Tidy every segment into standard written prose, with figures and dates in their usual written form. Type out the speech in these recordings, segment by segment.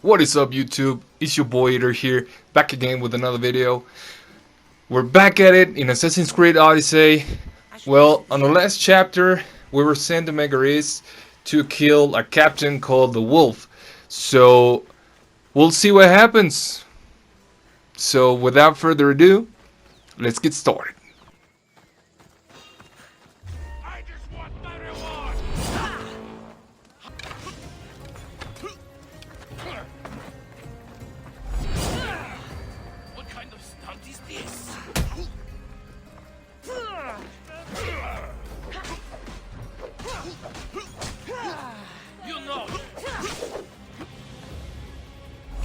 What is up, YouTube? It's your boy Eater here, back again with another video. We're back at it in Assassin's Creed Odyssey. Well, on the last chapter, we were sent to Megaris to kill a captain called the Wolf. So, we'll see what happens. So, without further ado, let's get started. I just want my reward! What kind of stunt is this? You know it.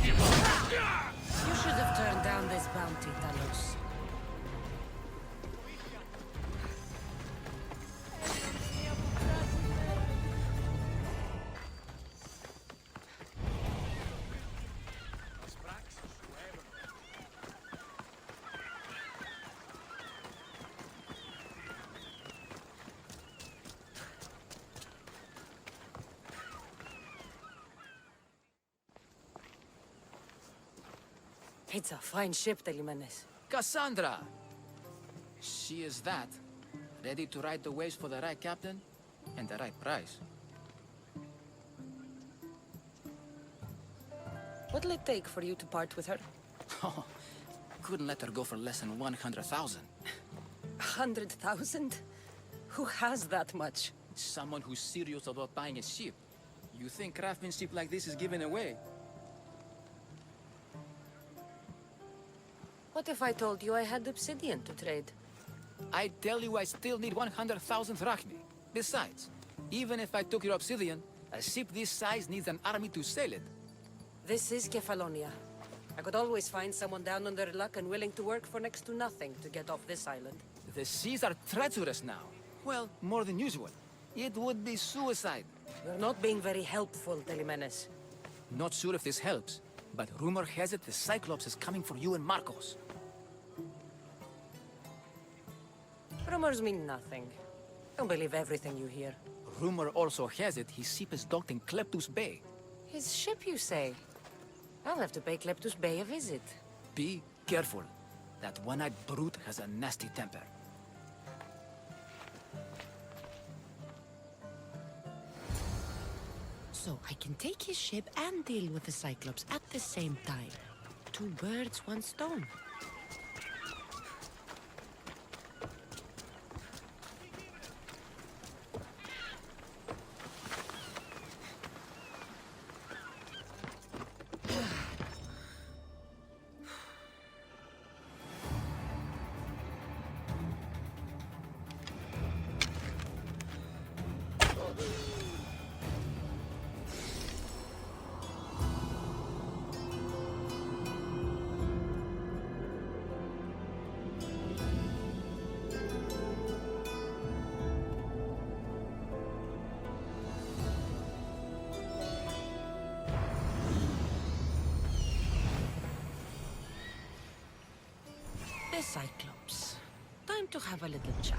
You should have turned down this bounty, Talos. It's a fine ship, Telimanes. Cassandra! She is that. Ready to ride the waves for the right captain and the right price. What'll it take for you to part with her? Oh, couldn't let her go for less than 100,000. 100,000? Who has that much? Someone who's serious about buying a ship. You think craftsmanship like this is given away? What if I told you I had obsidian to trade? I tell you I still need 100,000 drachmi. Besides, even if I took your obsidian, a ship this size needs an army to sail it. This is Kefalonia. I could always find someone down on their luck and willing to work for next to nothing to get off this island. The seas are treacherous now. Well, more than usual. It would be suicide. You're not being very helpful, Telimanes. Not sure if this helps, but rumor has it the Cyclops is coming for you and Marcos. Rumors mean nothing. Don't believe everything you hear. Rumor also has it his ship is docked in Kleptus Bay. His ship, you say? I'll have to pay Kleptus Bay a visit. Be careful. That one-eyed brute has a nasty temper. So I can take his ship and deal with the Cyclops at the same time. Two birds, one stone. The Cyclops. Time to have a little chat.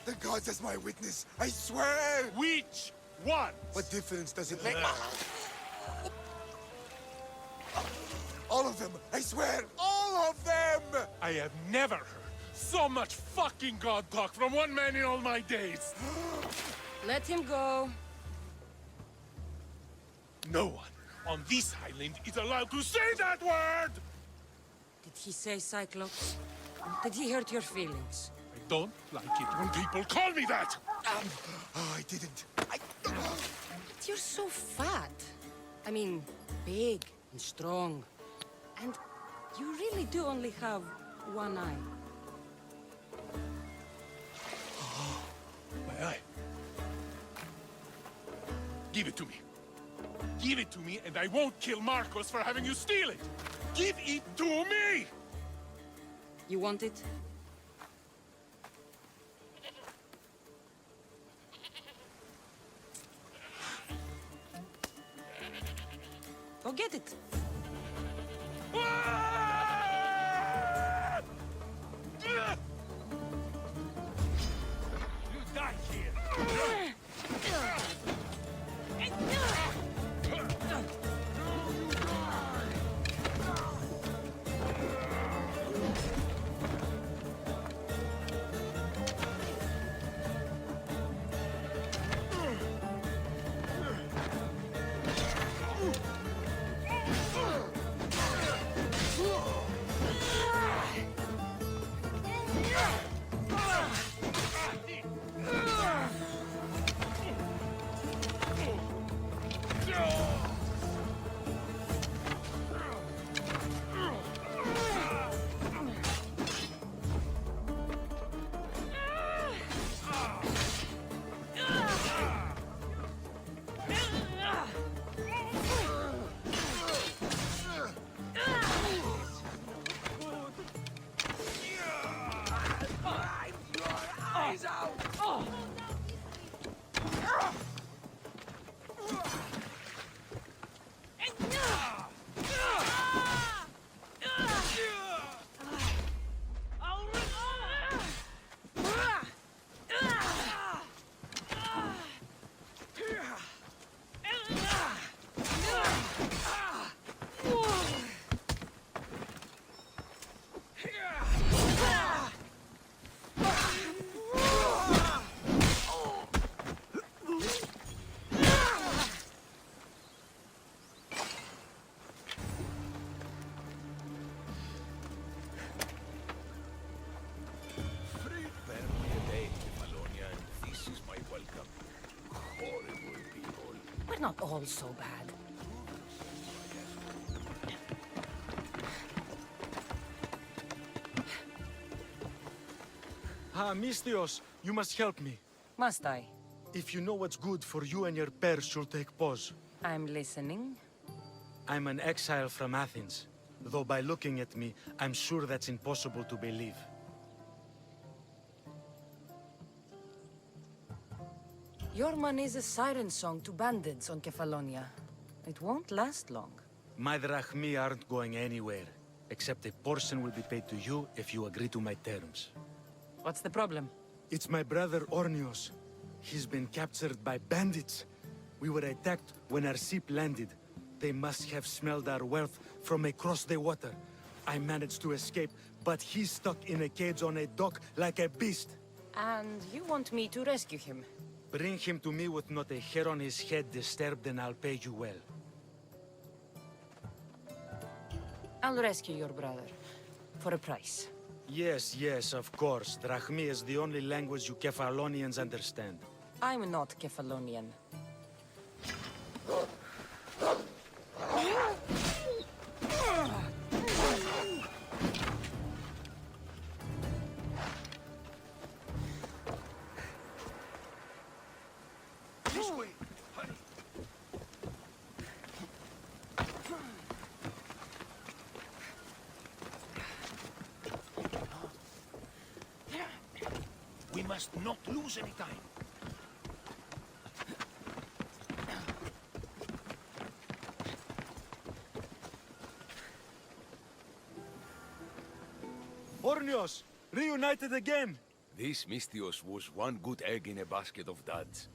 The gods as my witness, I swear! Which one? What difference does it make? All of them! I swear, all of them! I have never heard so much fucking god talk from one man in all my days. Let him go. No one on this island is allowed to say that word! Did he say Cyclops? Did he hurt your feelings? I don't like it when people call me that! Oh, I didn't. But you're so fat. I mean, big and strong. And you really do only have one eye. My eye. Give it to me. Give it to me, and I won't kill Marcos for having you steal it! Give it to me! You want it? Go get it. You die here! We're not all so bad. Mistios, you must help me. Must I? If you know what's good for you and your pairs, should take pause. I'm listening. I'm an exile from Athens. Though by looking at me, I'm sure that's impossible to believe. Your money is a siren song to bandits on Kefalonia. It won't last long. My drachmi aren't going anywhere, except a portion will be paid to you if you agree to my terms. What's the problem? It's my brother Ornios. He's been captured by bandits. We were attacked when our ship landed. They must have smelled our wealth from across the water. I managed to escape, but he's stuck in a cage on a dock like a beast. And you want me to rescue him? Bring him to me with not a hair on his head disturbed and I'll pay you well. I'll rescue your brother. For a price. Yes, yes, of course. Drachmi is the only language you Kefalonians understand. I'm not Kefalonian. This way! Hurry! We must not lose any time. Ornios! Reunited again! This Mistios was one good egg in a basket of duds.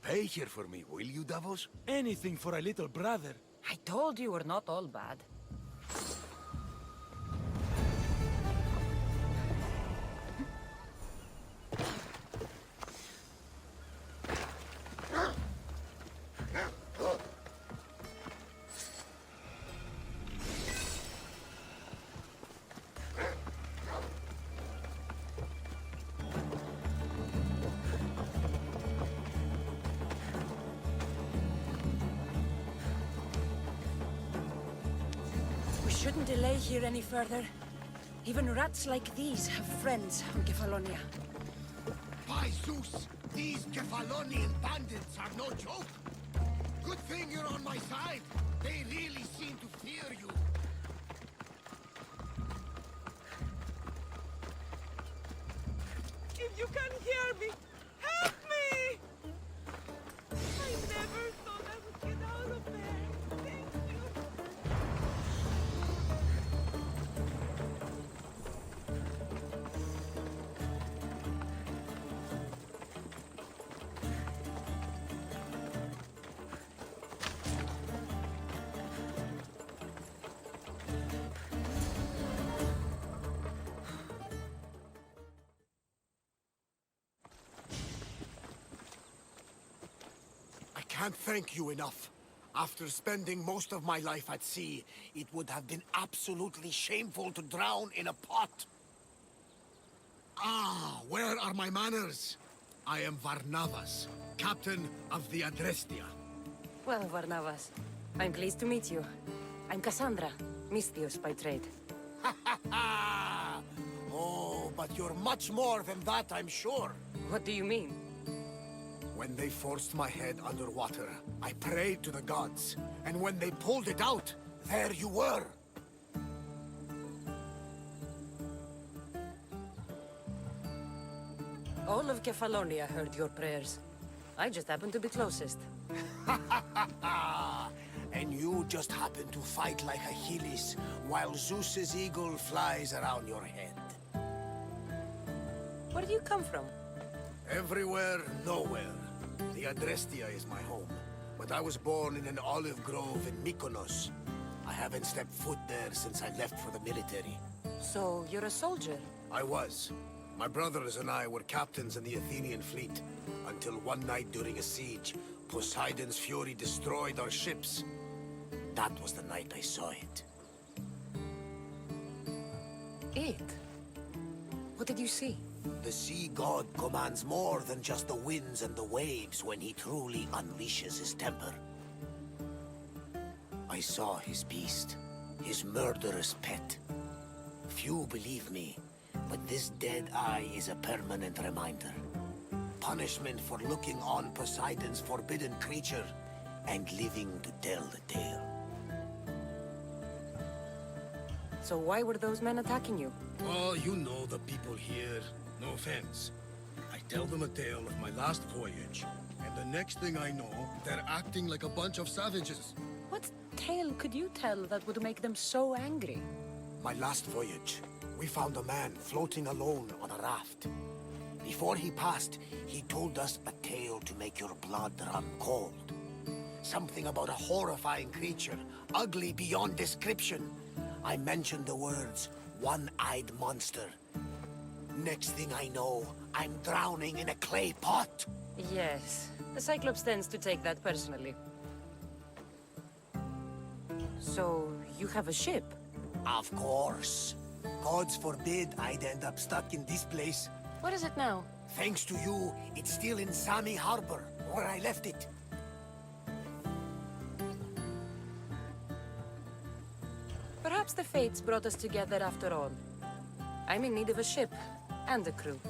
Pay here for me, will you, Davos? Anything for a little brother. I told you we're not all bad. We shouldn't delay here any further. Even rats like these have friends on Kefalonia. By Zeus, these Kefalonian bandits are no joke. Good thing you're on my side. They really seem to fear you. If you can hear me, help me! I never thought I would get out of there. Thank you. I can't thank you enough. After spending most of my life at sea, it would have been absolutely shameful to drown in a pot. Ah, where are my manners? I am Varnavas, captain of the Adrestia. Well, Varnavas, I'm pleased to meet you. I'm Cassandra, Misthios by trade. Oh, but you're much more than that, I'm sure. What do you mean? When they forced my head underwater, I prayed to the gods. And when they pulled it out, there you were. All of Kefalonia heard your prayers. I just happened to be closest. And you just happen to fight like Achilles, while Zeus's eagle flies around your head. Where do you come from? Everywhere, nowhere. The Adrestia is my home. But I was born in an olive grove in Mykonos. I haven't stepped foot there since I left for the military. So, you're a soldier? I was. My brothers and I were captains in the Athenian fleet. Until one night during a siege, Poseidon's fury destroyed our ships. That was the night I saw it. It? What did you see? The sea god commands more than just the winds and the waves when he truly unleashes his temper. I saw his beast, his murderous pet. Few believe me, but this dead eye is a permanent reminder. Punishment for looking on Poseidon's forbidden creature and living to tell the tale. So why were those men attacking you? Oh, you know the people here. No offense. I tell them a tale of my last voyage, and the next thing I know, they're acting like a bunch of savages. What tale could you tell that would make them so angry? My last voyage, we found a man floating alone on a raft. Before he passed, he told us a tale to make your blood run cold. Something about a horrifying creature, ugly beyond description. I mentioned the words, one-eyed monster. Next thing I know, I'm drowning in a clay pot. Yes, the Cyclops tends to take that personally. So, you have a ship? Of course. Gods forbid I'd end up stuck in this place. What is it now? Thanks to you, it's still in Sami Harbor, where I left it. Perhaps the fates brought us together after all. I'm in need of a ship, and a crew.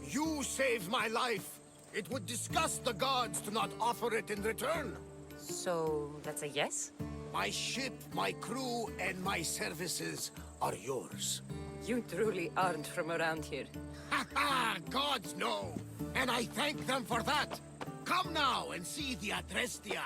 You saved my life. It would disgust the gods to not offer it in return. So, that's a yes? My ship, my crew, and my services are yours. You truly aren't from around here. Ha ha! Gods know! And I thank them for that! Come now and see the Adrestia!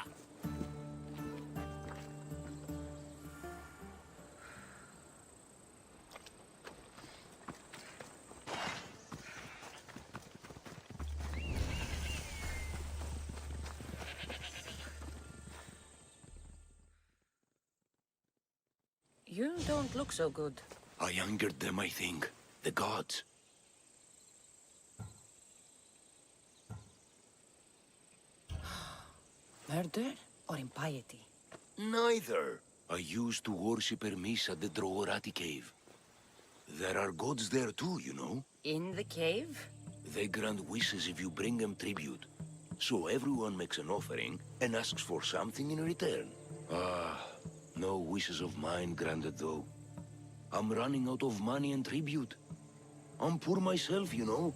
You don't look so good. I angered them, I think. The gods. Murder or impiety? Neither. I used to worship Hermes at the Droorati cave. There are gods there too, you know. In the cave? They grant wishes if you bring them tribute. So everyone makes an offering and asks for something in return. No wishes of mine granted though. I'm running out of money and tribute. I'm poor myself, you know.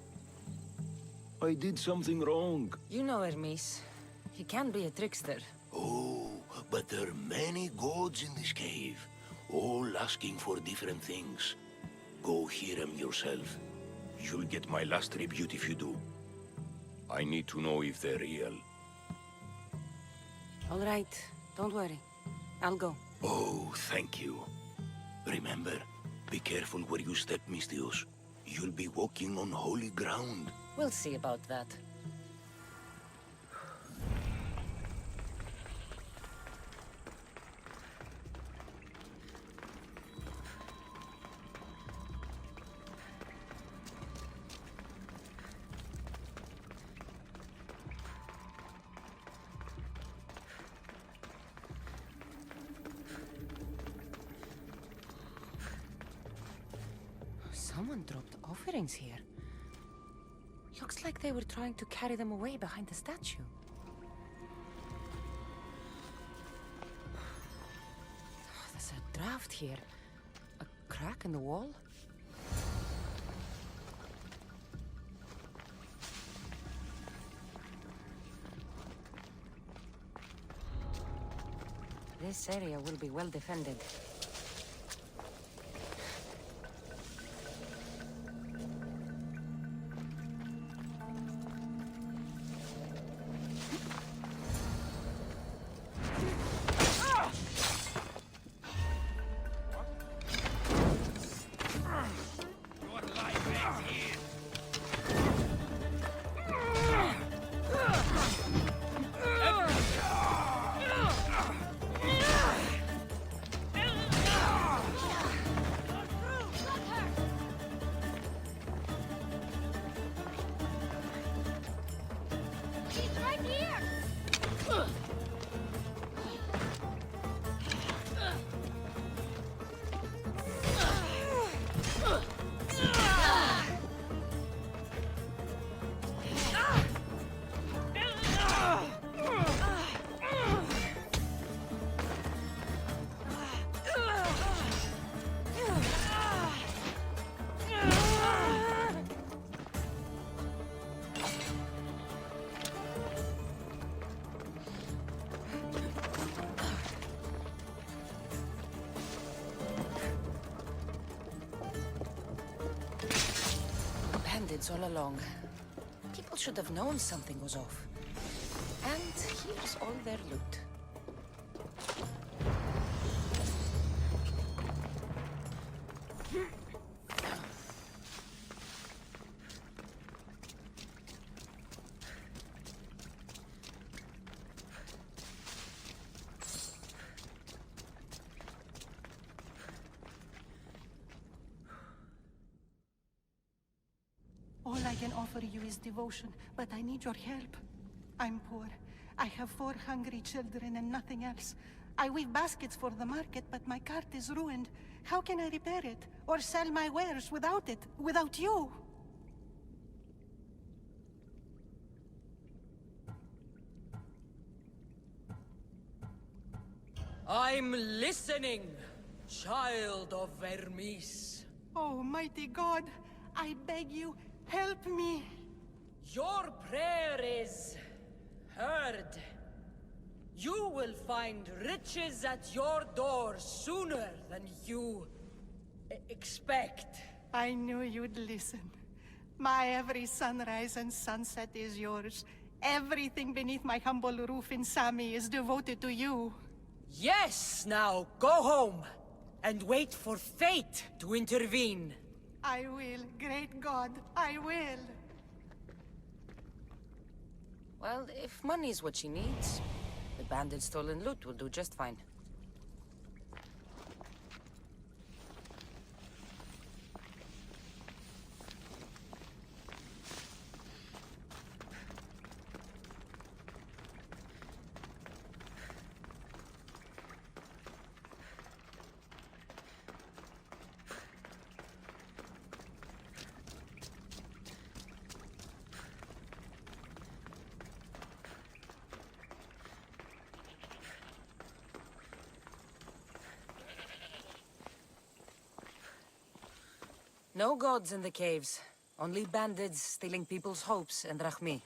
I did something wrong. You know Hermes. He can be a trickster. Oh, but there are many gods in this cave, all asking for different things. Go hear them yourself. You'll get my last tribute if you do. I need to know if they're real. All right, don't worry. I'll go. Oh, thank you. Remember, be careful where you step, Mistios. You'll be walking on holy ground. We'll see about that. Someone dropped offerings here. Looks like they were trying to carry them away behind the statue. Oh, there's a draft here. A crack in the wall? This area will be well defended. Bandits all along. People should have known something was off. And here's all their loot. All I can offer you is devotion, but I need your help. I'm poor. I have 4 hungry children and nothing else. I weave baskets for the market, but my cart is ruined. How can I repair it? Or sell my wares without it? Without you? I'm listening, child of Vermis. Oh, mighty God, I beg you, help me. Your prayer is heard. You will find riches at your door sooner than you expect. I knew you'd listen. My every sunrise and sunset is yours. Everything beneath my humble roof in Sami is devoted to you. Yes, now go home and wait for fate to intervene. I will, great God, I will. Well, if money's what she needs, the bandits' stolen loot will do just fine. No gods in the caves. Only bandits stealing people's hopes and Rahmi.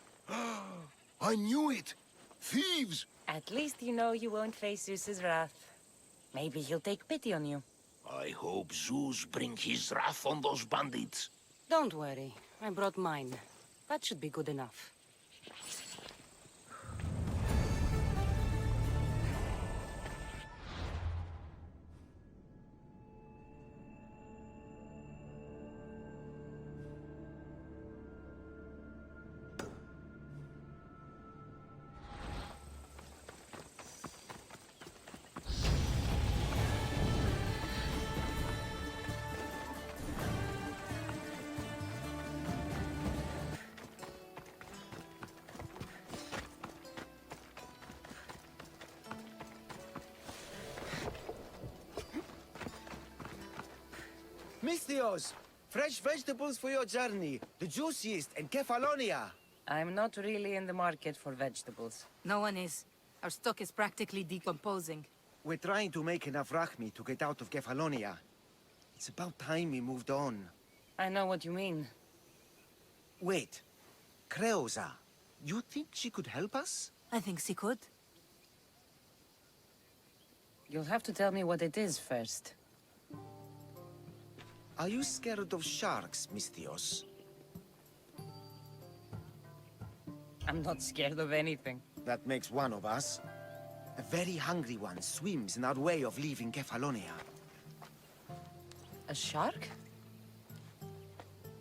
I knew it! Thieves! At least you know you won't face Zeus's wrath. Maybe he'll take pity on you. I hope Zeus bring his wrath on those bandits. Don't worry, I brought mine. That should be good enough. Misthios! Fresh vegetables for your journey. The juiciest in Kefalonia. I'm not really in the market for vegetables. No one is. Our stock is practically decomposing. We're trying to make enough rachmi to get out of Kefalonia. It's about time we moved on. I know what you mean. Wait. Creosa. You think she could help us? I think she could. You'll have to tell me what it is first. Are you scared of sharks, Misthios? I'm not scared of anything. That makes one of us. A very hungry one swims in our way of leaving Kefalonia. A shark?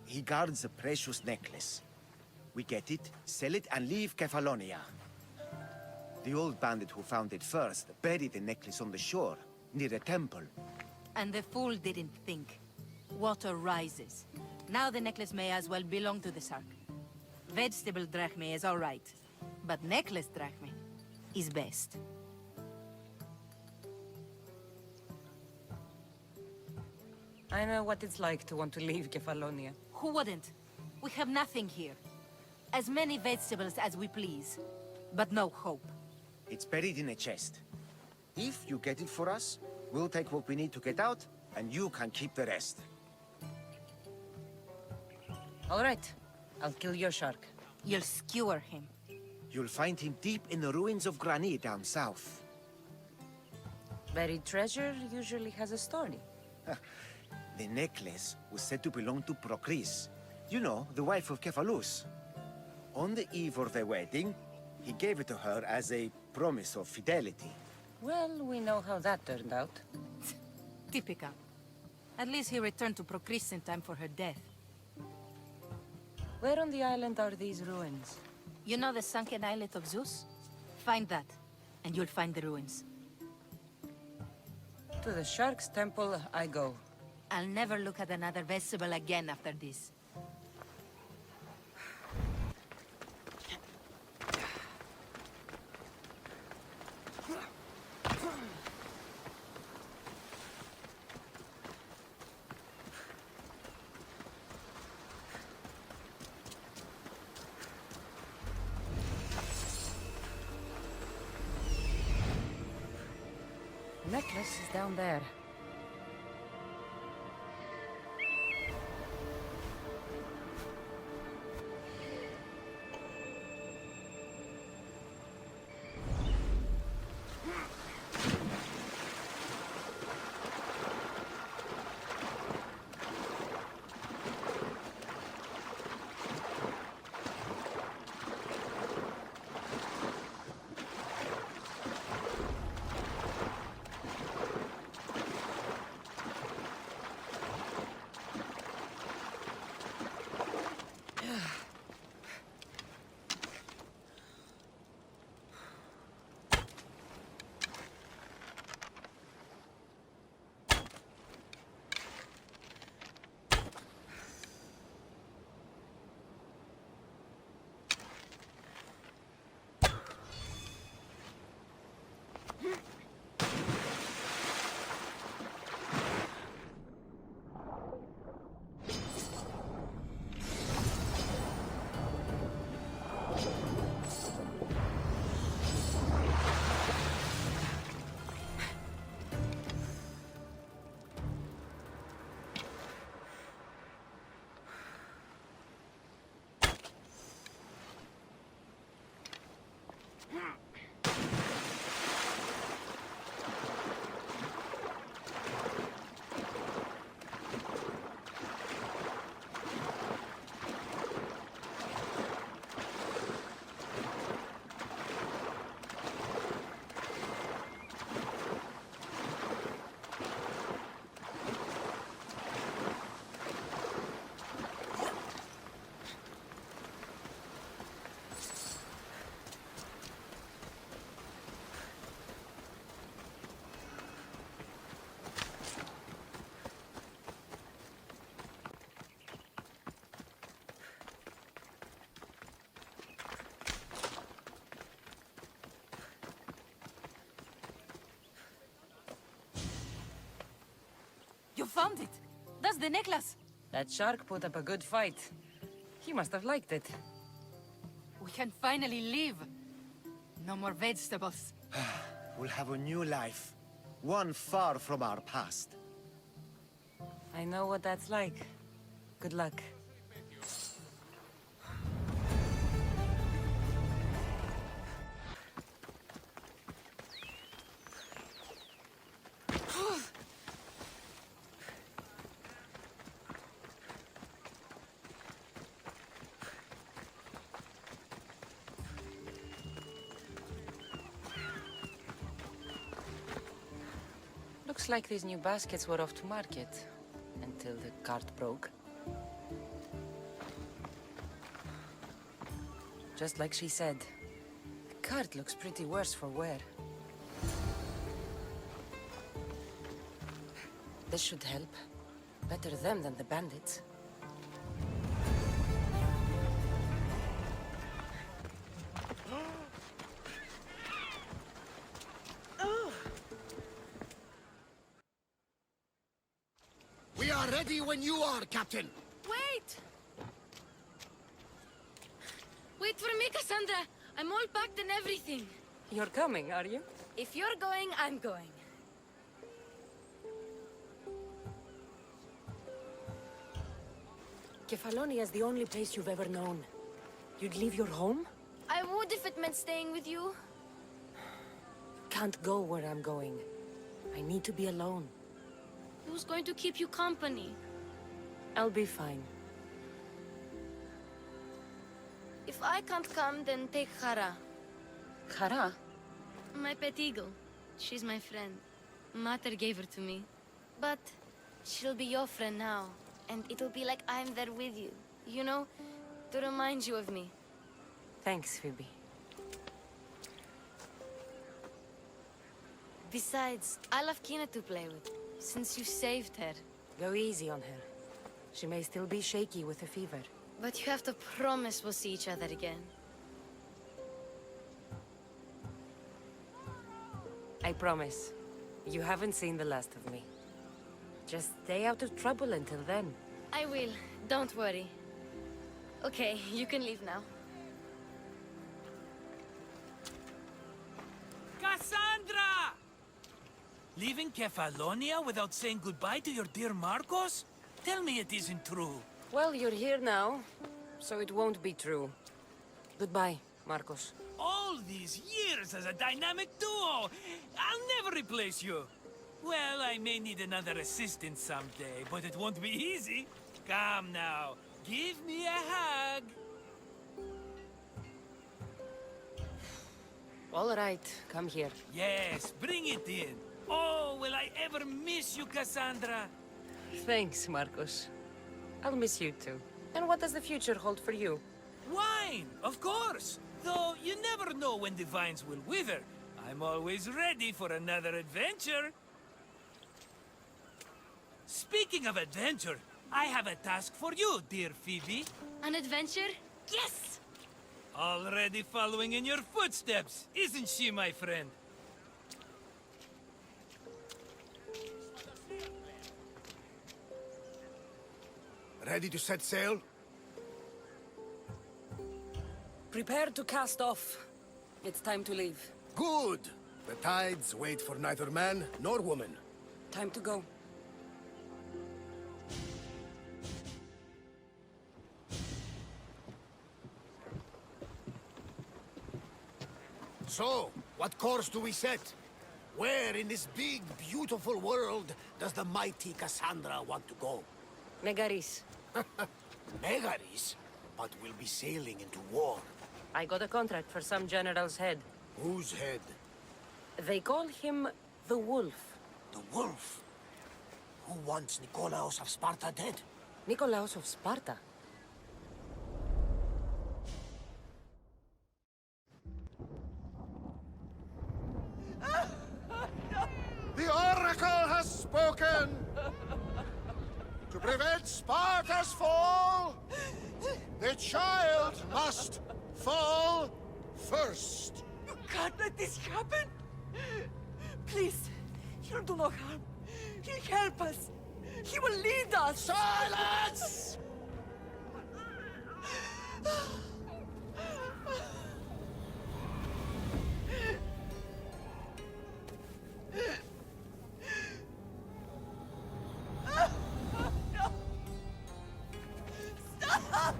He guards a precious necklace. We get it, sell it, and leave Kefalonia. The old bandit who found it first buried the necklace on the shore, near a temple. And the fool didn't think. Water rises. Now the necklace may as well belong to the shark. Vegetable drachme is all right, but necklace drachme is best. I know what it's like to want to leave Kefalonia. Who wouldn't? We have nothing here. As many vegetables as we please, but no hope. It's buried in a chest. If you get it for us, we'll take what we need to get out, and you can keep the rest. All right. I'll kill your shark. You'll skewer him. You'll find him deep in the ruins of Granit down south. Buried treasure usually has a story. The necklace was said to belong to Procris. You know, the wife of Cephalus. On the eve of their wedding, he gave it to her as a promise of fidelity. Well, we know how that turned out. Typical. At least he returned to Procris in time for her death. Where on the island are these ruins? You know the sunken islet of Zeus? Find that, and you'll find the ruins. To the shark's temple I go. I'll never look at another vegetable again after this. Necklace is down there. found it. That's the necklace. That shark put up a good fight. He must have liked it. We can finally leave. No more vegetables. We'll have a new life. One far from our past. I know what that's like. Good luck. Looks like these new baskets were off to market. Until the cart broke. Just like she said. The cart looks pretty worse for wear. This should help. Better them than the bandits. We are ready when you are, Captain. Wait! Wait for me, Cassandra. I'm all packed and everything. You're coming, are you? If you're going, I'm going. Kefalonia is the only place you've ever known. You'd leave your home? I would if it meant staying with you. Can't go where I'm going. I need to be alone. Who's going to keep you company? I'll be fine. If I can't come, then take Hara. Hara? My pet eagle. She's my friend. Mater gave her to me. But she'll be your friend now. And it'll be like I'm there with you. You know? To remind you of me. Thanks, Phoebe. Besides, I love Kina to play with. Since you saved her. Go easy on her. She may still be shaky with a fever. But you have to promise we'll see each other again. I promise. You haven't seen the last of me. Just stay out of trouble until then. I will. Don't worry. Okay, you can leave now. Cassandra! Leaving Kefalonia without saying goodbye to your dear Marcos? Tell me it isn't true. Well, you're here now, so it won't be true. Goodbye, Marcos. All these years as a dynamic duo! I'll never replace you! Well, I may need another assistant someday, but it won't be easy. Come now, give me a hug! All right, come here. Yes, bring it in. Oh, will I ever miss you, Cassandra? Thanks, Marcos. I'll miss you too. And what does the future hold for you? Wine, of course. Though you never know when the vines will wither. I'm always ready for another adventure. Speaking of adventure, I have a task for you, dear Phoebe. An adventure? Yes! Already following in your footsteps, isn't she, my friend? Ready to set sail? Prepare to cast off. It's time to leave. Good! The tides wait for neither man nor woman. Time to go. So, what course do we set? Where in this big, beautiful world does the mighty Cassandra want to go? Megaris. Megaris? But we'll be sailing into war. I got a contract for some general's head. Whose head? They call him the Wolf. The Wolf? Who wants Nikolaos of Sparta dead? Nikolaos of Sparta? The Oracle has spoken! To prevent Sparta's fall, the child must fall first. You can't let this happen! Please, he'll do no harm. He'll help us. He will lead us! Silence! Stop!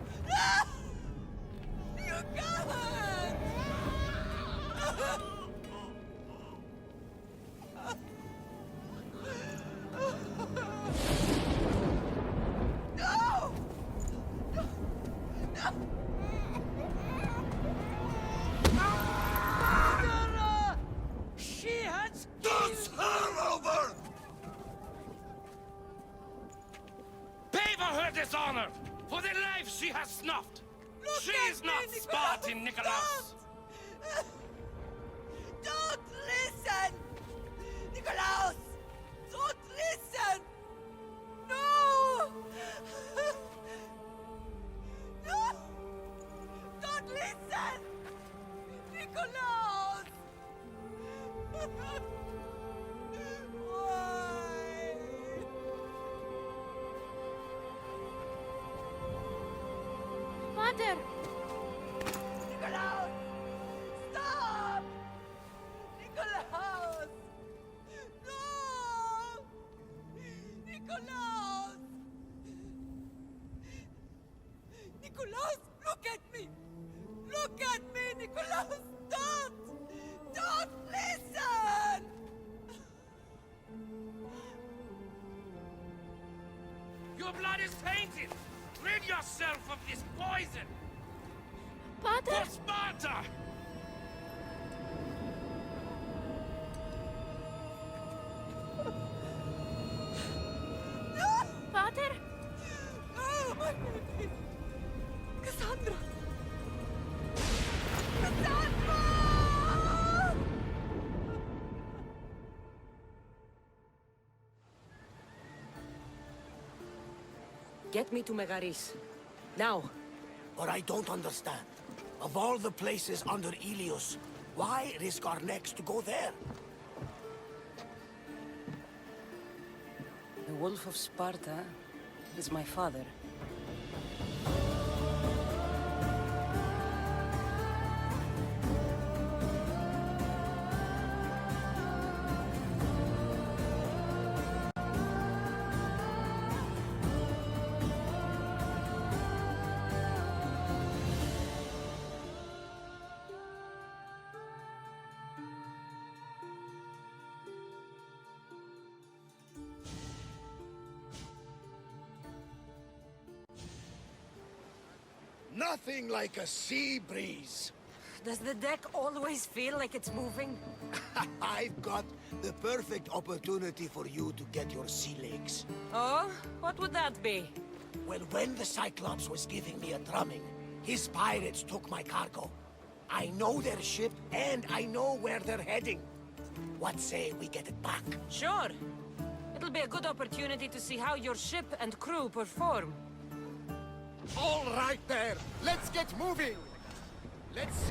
You can't! No! Murderer! She has Does her over! Pay for her dishonor! For the life she has snuffed! She is not Spartan, Nikolaus! Don't listen! Nikolaus! Don't listen! No! No! Don't listen! Nikolaus! Why? Mother! Nikolaus! Stop! Nikolaus! No! Nikolaus! Nikolaus, look at me! Look at me, Nikolaus! Don't! Don't listen! Your blood is tainted! Rid yourself of this poison! Pater! For Sparta! Pater! Oh, my baby! Cassandra! Cassandra! Get me to Megaris. Now. But I don't understand. Of all the places under Ilios, why risk our necks to go there? The Wolf of Sparta is my father. Nothing like a sea breeze. Does the deck always feel like it's moving? I've got the perfect opportunity for you to get your sea legs. Oh? What would that be? Well, when the Cyclops was giving me a drumming, his pirates took my cargo. I know their ship, and I know where they're heading. What say we get it back? Sure. It'll be a good opportunity to see how your ship and crew perform. All right there. Let's get moving. Let's...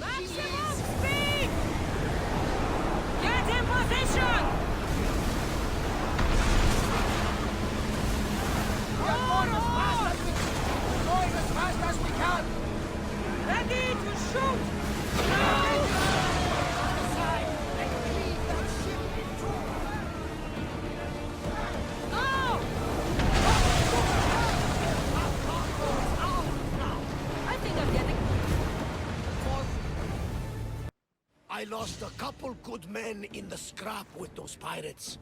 Maximum speed! Get in position! We are going as fast as we can. Going as fast as we can. Ready to shoot! I lost a couple good men in the scrap with those pirates.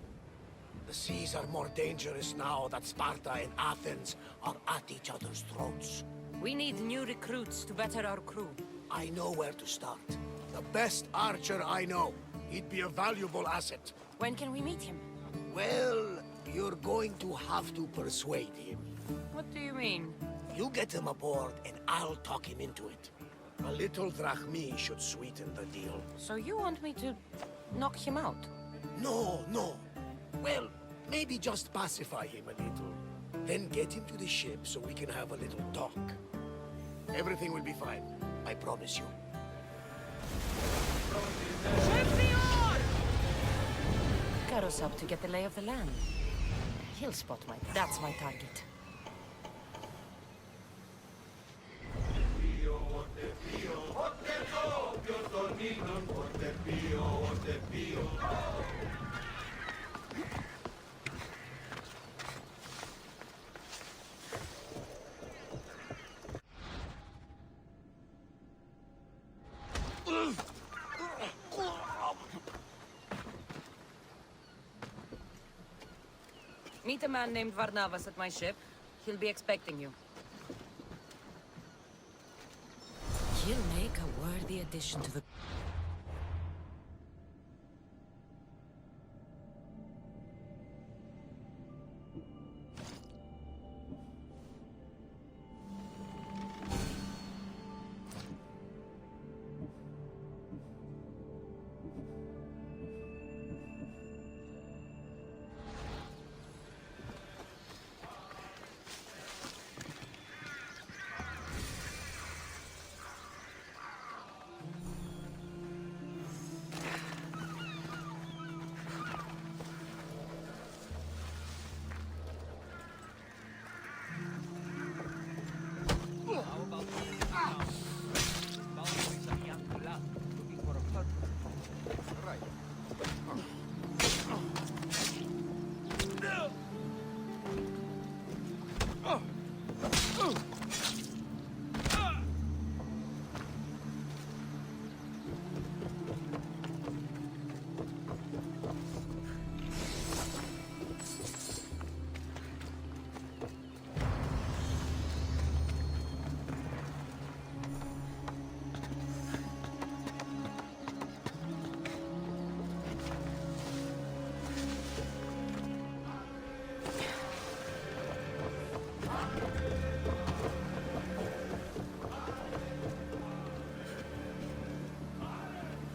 The seas are more dangerous now that Sparta and Athens are at each other's throats. We need new recruits to better our crew. I know where to start. The best archer I know. He'd be a valuable asset. When can we meet him? Well, you're going to have to persuade him. What do you mean? You get him aboard and I'll talk him into it. A little drachmi should sweeten the deal. So you want me to knock him out? No, no. Well, maybe just pacify him a little. Then get him to the ship so we can have a little talk. Everything will be fine. I promise you. Ship the oar! close up to get the lay of the land. He'll spot my... That's my target. Meet a man named Varnavas at my ship. He'll be expecting you. He'll make a worthy addition to the...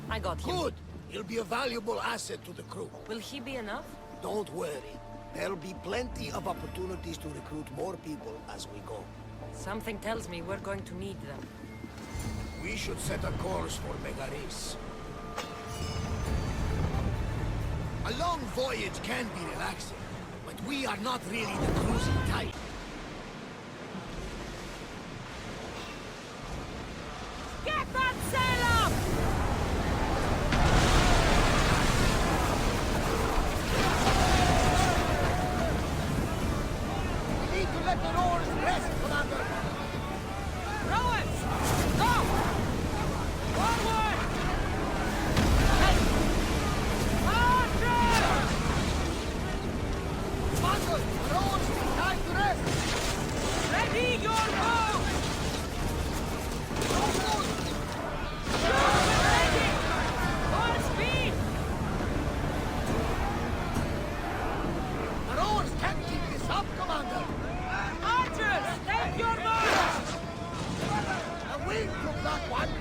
I got him. Good! He'll be a valuable asset to the crew. Will he be enough? Don't worry. There'll be plenty of opportunities to recruit more people as we go. Something tells me we're going to need them. We should set a course for Megaris. A long voyage can be relaxing, but we are not really the cruising type. Get that sail up! We need to let the oars rest, Commander! Rowers! Go! Forward! Commander, the oars need time to rest! Ready your bow! Ready! Full speed! The rowers can't keep this up, Commander! Archers, take your mark! A wing from that one!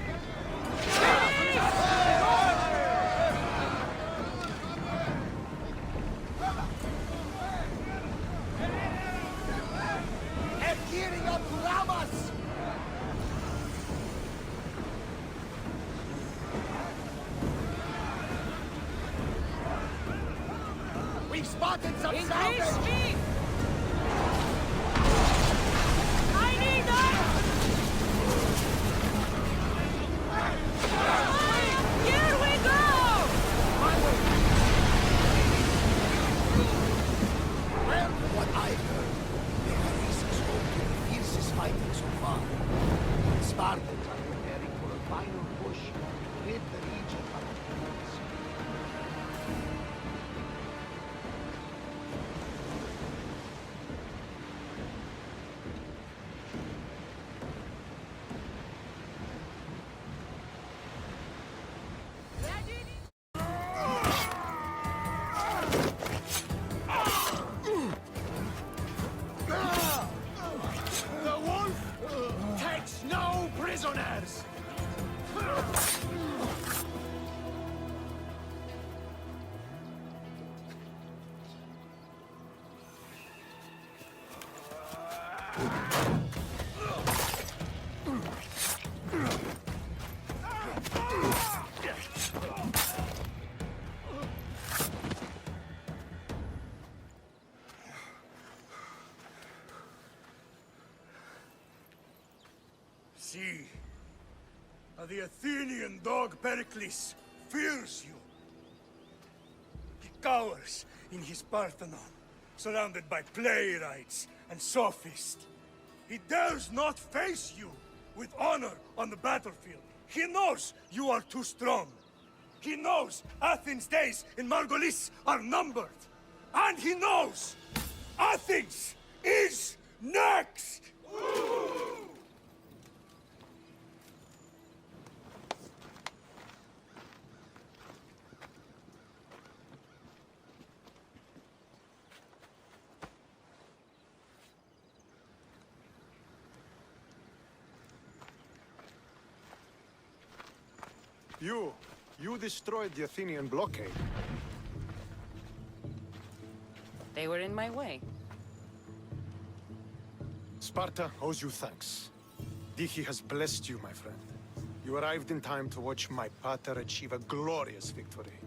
They're gearing up to ram us! We've spotted some Increase salvage! speed! I need us! Here we go! Well, from what I've heard, Megaris is home to the fiercest fighting so far. The Spartans are preparing for a final push to rid the region of the Greeks. The wolf takes no prisoners! The Athenian dog Pericles fears you. He cowers in his Parthenon, surrounded by playwrights and sophists. He dares not face you with honor on the battlefield. He knows you are too strong. He knows Athens' days in Margolis are numbered. And he knows Athens is next! You destroyed the Athenian blockade. They were in my way. Sparta owes you thanks. Dihi has blessed you, my friend. You arrived in time to watch my pater achieve a glorious victory.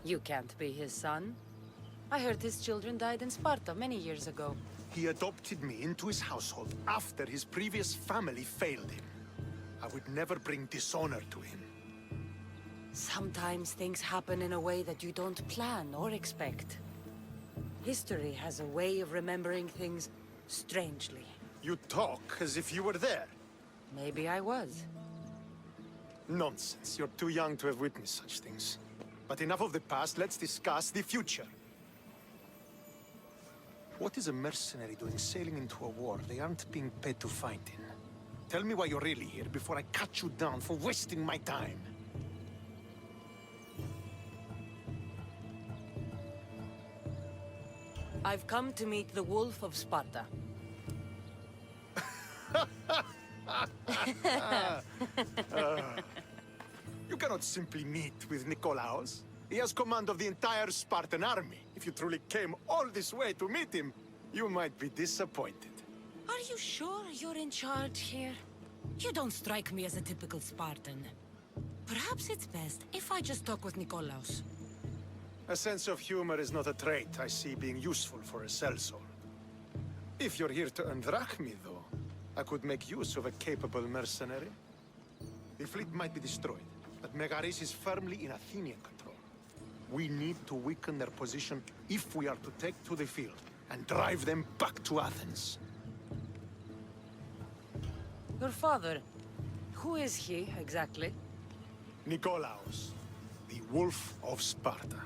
You can't be his son. I heard his children died in Sparta many years ago. He adopted me into his household after his previous family failed him. I would never bring dishonor to him. Sometimes things happen in a way that you don't plan or expect. History has a way of remembering things strangely. You talk as if you were there. Maybe I was. Nonsense. You're too young to have witnessed such things. But enough of the past, let's discuss the future. What is a mercenary doing sailing into a war they aren't being paid to fight in? Tell me why you're really here before I cut you down for wasting my time. I've come to meet the Wolf of Sparta. You cannot simply meet with Nikolaos. He has command of the entire Spartan army. If you truly came all this way to meet him, you might be disappointed. Are you sure you're in charge here? You don't strike me as a typical Spartan. Perhaps it's best if I just talk with Nikolaos. A sense of humor is not a trait I see being useful for a sellsword. If you're here to earn drachmi, though, I could make use of a capable mercenary. The fleet might be destroyed, but Megaris is firmly in Athenian control. We need to weaken their position if we are to take to the field and drive them back to Athens. Your father, who is he exactly? Nikolaos, the Wolf of Sparta.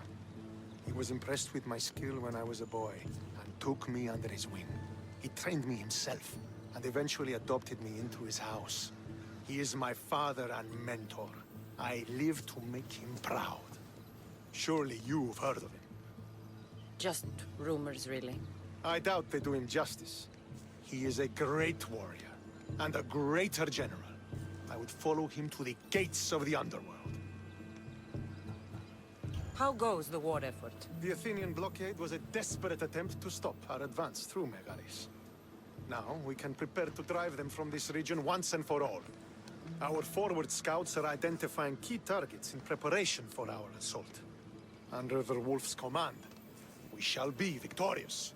He was impressed with my skill when I was a boy and took me under his wing. He trained me himself and eventually adopted me into his house. He is my father and mentor. I live to make him proud. Surely you've heard of him. Just rumors, really. I doubt they do him justice. He is a great warrior and a greater general. I would follow him to the gates of the underworld. How goes the war effort? The Athenian blockade was a desperate attempt to stop our advance through Megaris. Now we can prepare to drive them from this region once and for all. Our forward scouts are identifying key targets in preparation for our assault. Under the Wolf's command, we shall be victorious.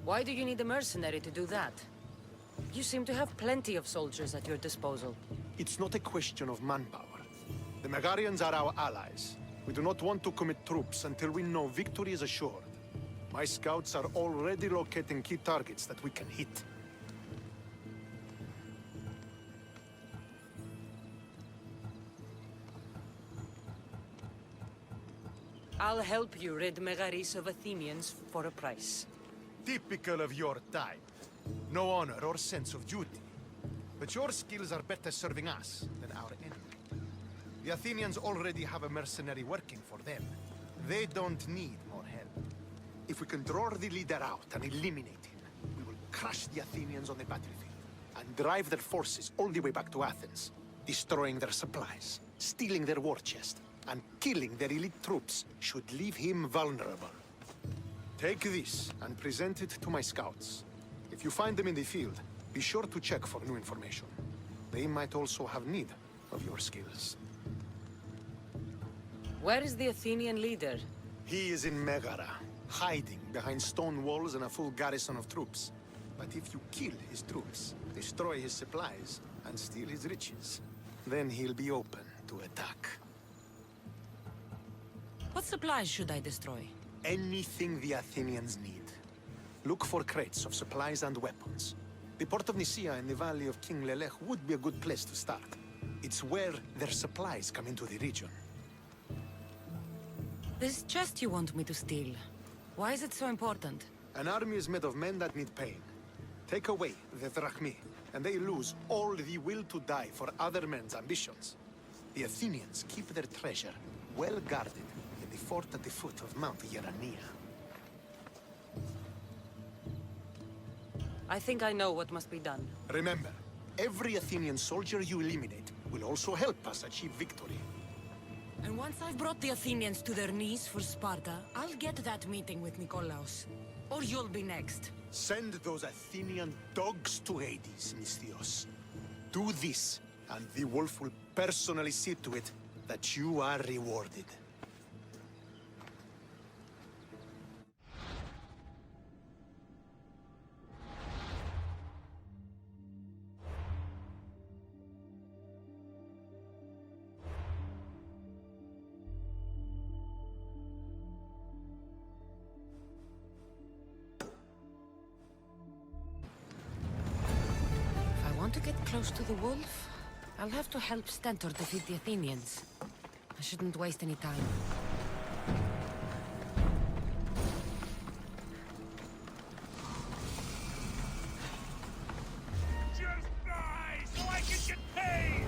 Why do you need a mercenary to do that? You seem to have plenty of soldiers at your disposal. It's not a question of manpower. The Megarians are our allies. We do not want to commit troops until we know victory is assured. My scouts are already locating key targets that we can hit. I'll help you rid Megaris of Athenians for a price. Typical of your type. No honor or sense of duty. But your skills are better serving us than our enemy. The Athenians already have a mercenary working for them. They don't need more help. If we can draw the leader out and eliminate him, we will crush the Athenians on the battlefield and drive their forces all the way back to Athens, destroying their supplies, stealing their war chest, and killing their elite troops should leave him vulnerable. Take this and present it to my scouts. If you find them in the field, be sure to check for new information. They might also have need of your skills. Where is the Athenian leader? He is in Megara, hiding behind stone walls and a full garrison of troops. But if you kill his troops, destroy his supplies, and steal his riches, then he'll be open to attack. What supplies should I destroy? Anything the Athenians need. Look for crates of supplies and weapons. The port of Nicaea in the valley of King Lelech would be a good place to start. It's where their supplies come into the region. This chest you want me to steal. Why is it so important? An army is made of men that need pain. Take away the drachmi, and they lose all the will to die for other men's ambitions. The Athenians keep their treasure well guarded in the fort at the foot of Mount Yerania. I think I know what must be done. Remember, every Athenian soldier you eliminate will also help us achieve victory. And once I've brought the Athenians to their knees for Sparta, I'll get that meeting with Nikolaos. Or you'll be next. Send those Athenian dogs to Hades, Misthios. Do this, and the wolf will personally see to it that you are rewarded. If I want to get close to the wolf, I'll have to help Stentor defeat the Athenians. I shouldn't waste any time. Just die so I can get paid!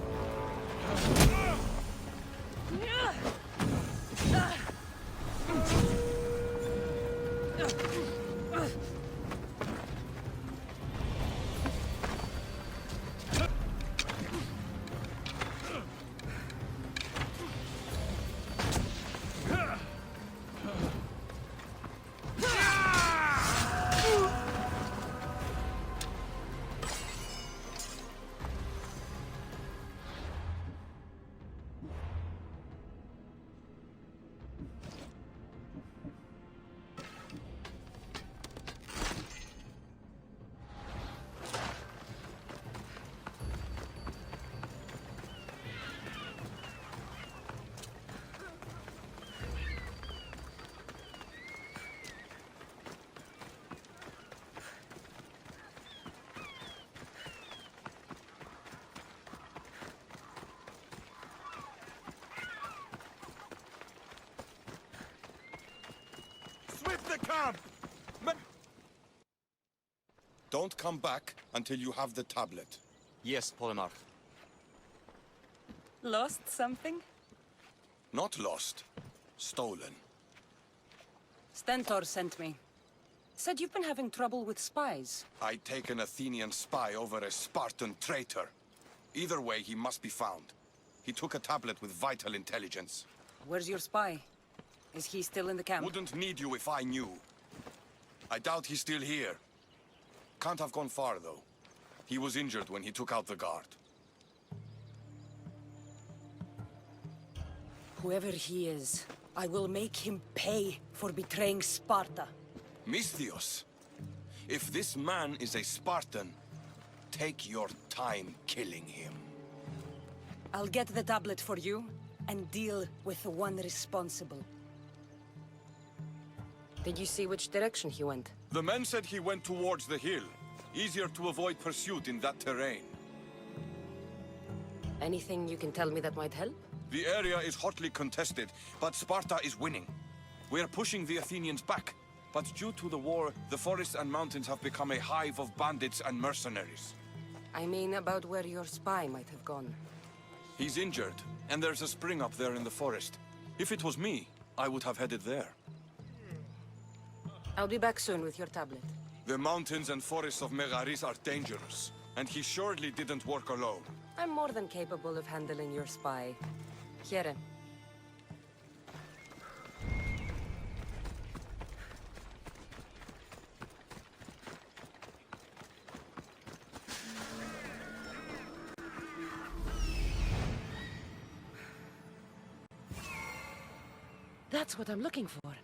Swift the camp! Don't come back until you have the tablet. Yes, Polemarch. Lost something? Not lost. Stolen. Stentor sent me. Said you've been having trouble with spies. I take an Athenian spy over a Spartan traitor. Either way, he must be found. He took a tablet with vital intelligence. Where's your spy? Is he still in the camp? Wouldn't need you if I knew. I doubt he's still here. Can't have gone far, though. He was injured when he took out the guard. Whoever he is, I will make him pay for betraying Sparta. Misthios, if this man is a Spartan, take your time killing him. I'll get the tablet for you, and deal with the one responsible. Did you see which direction he went? The men said he went towards the hill. Easier to avoid pursuit in that terrain. Anything you can tell me that might help? The area is hotly contested, but Sparta is winning. We are pushing the Athenians back, but due to the war, the forests and mountains have become a hive of bandits and mercenaries. I mean about where your spy might have gone. He's injured, and there's a spring up there in the forest. If it was me, I would have headed there. I'll be back soon with your tablet. The mountains and forests of Megaris are dangerous, and he surely didn't work alone. I'm more than capable of handling your spy. Here. That's what I'm looking for.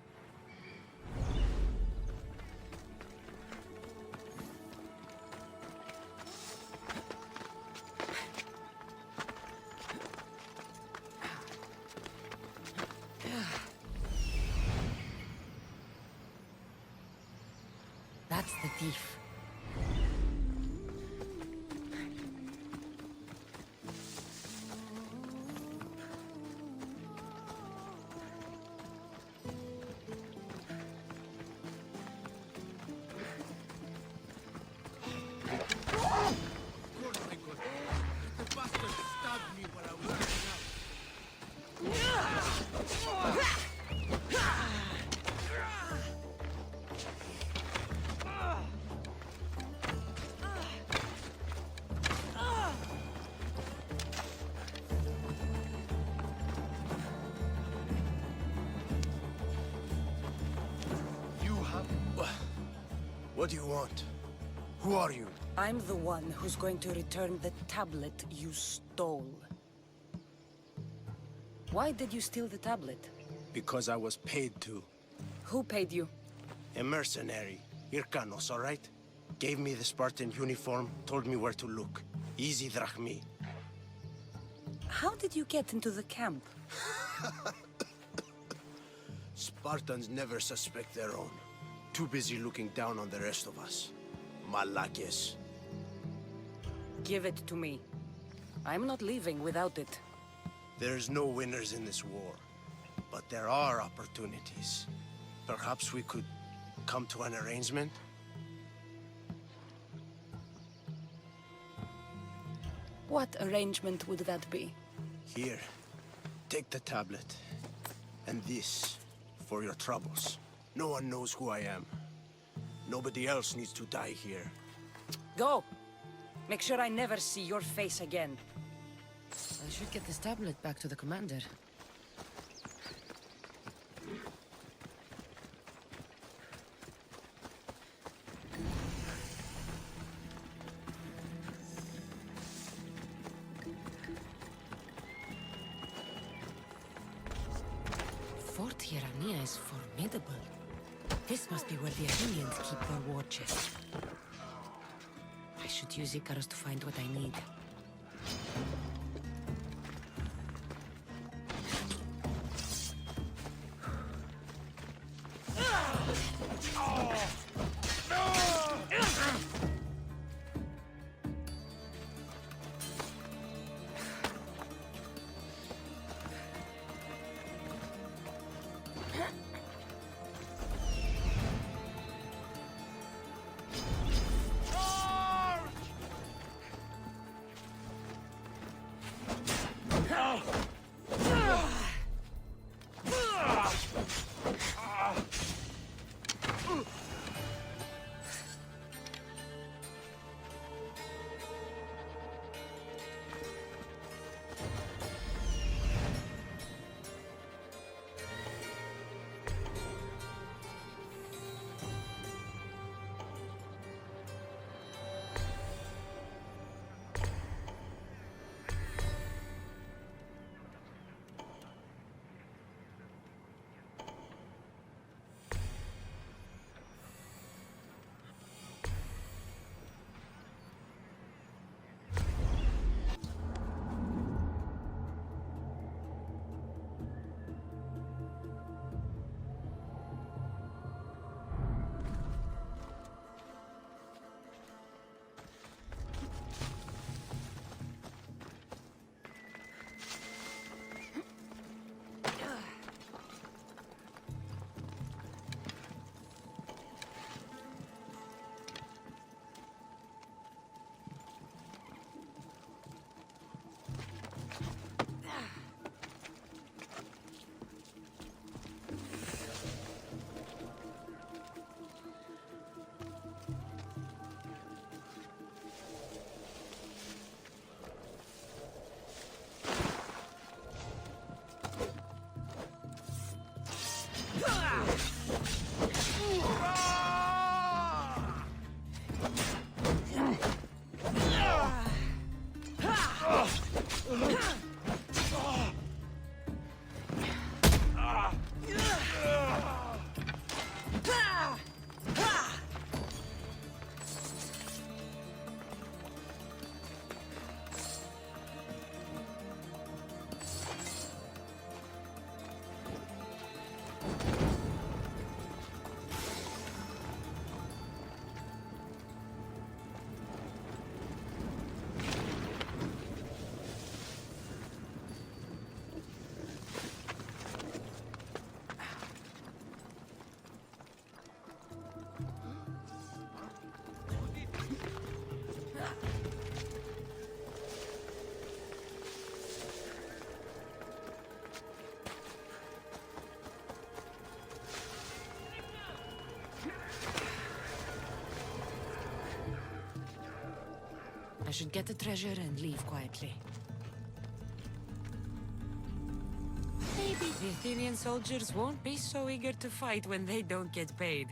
That's the thief. What do you want? Who are you? I'm the one who's going to return the tablet you stole. Why did you steal the tablet? Because I was paid to. Who paid you? A mercenary. Irkanos, all right? Gave me the Spartan uniform, told me where to look. Easy drachmi. How did you get into the camp? Spartans never suspect their own. Too busy looking down on the rest of us. Malakes. Give it to me. I'm not leaving without it. There's no winners in this war. But there are opportunities. Perhaps we could come to an arrangement? What arrangement would that be? Here, take the tablet. And this, for your troubles. No one knows who I am. Nobody else needs to die here. Go! Make sure I never see your face again. I should get this tablet back to the commander. Fort Hirania is formidable. This must be where the Athenians keep their war chest. I should use Icarus to find what I need. should get the treasure and leave quietly. Maybe the Athenian soldiers won't be so eager to fight when they don't get paid.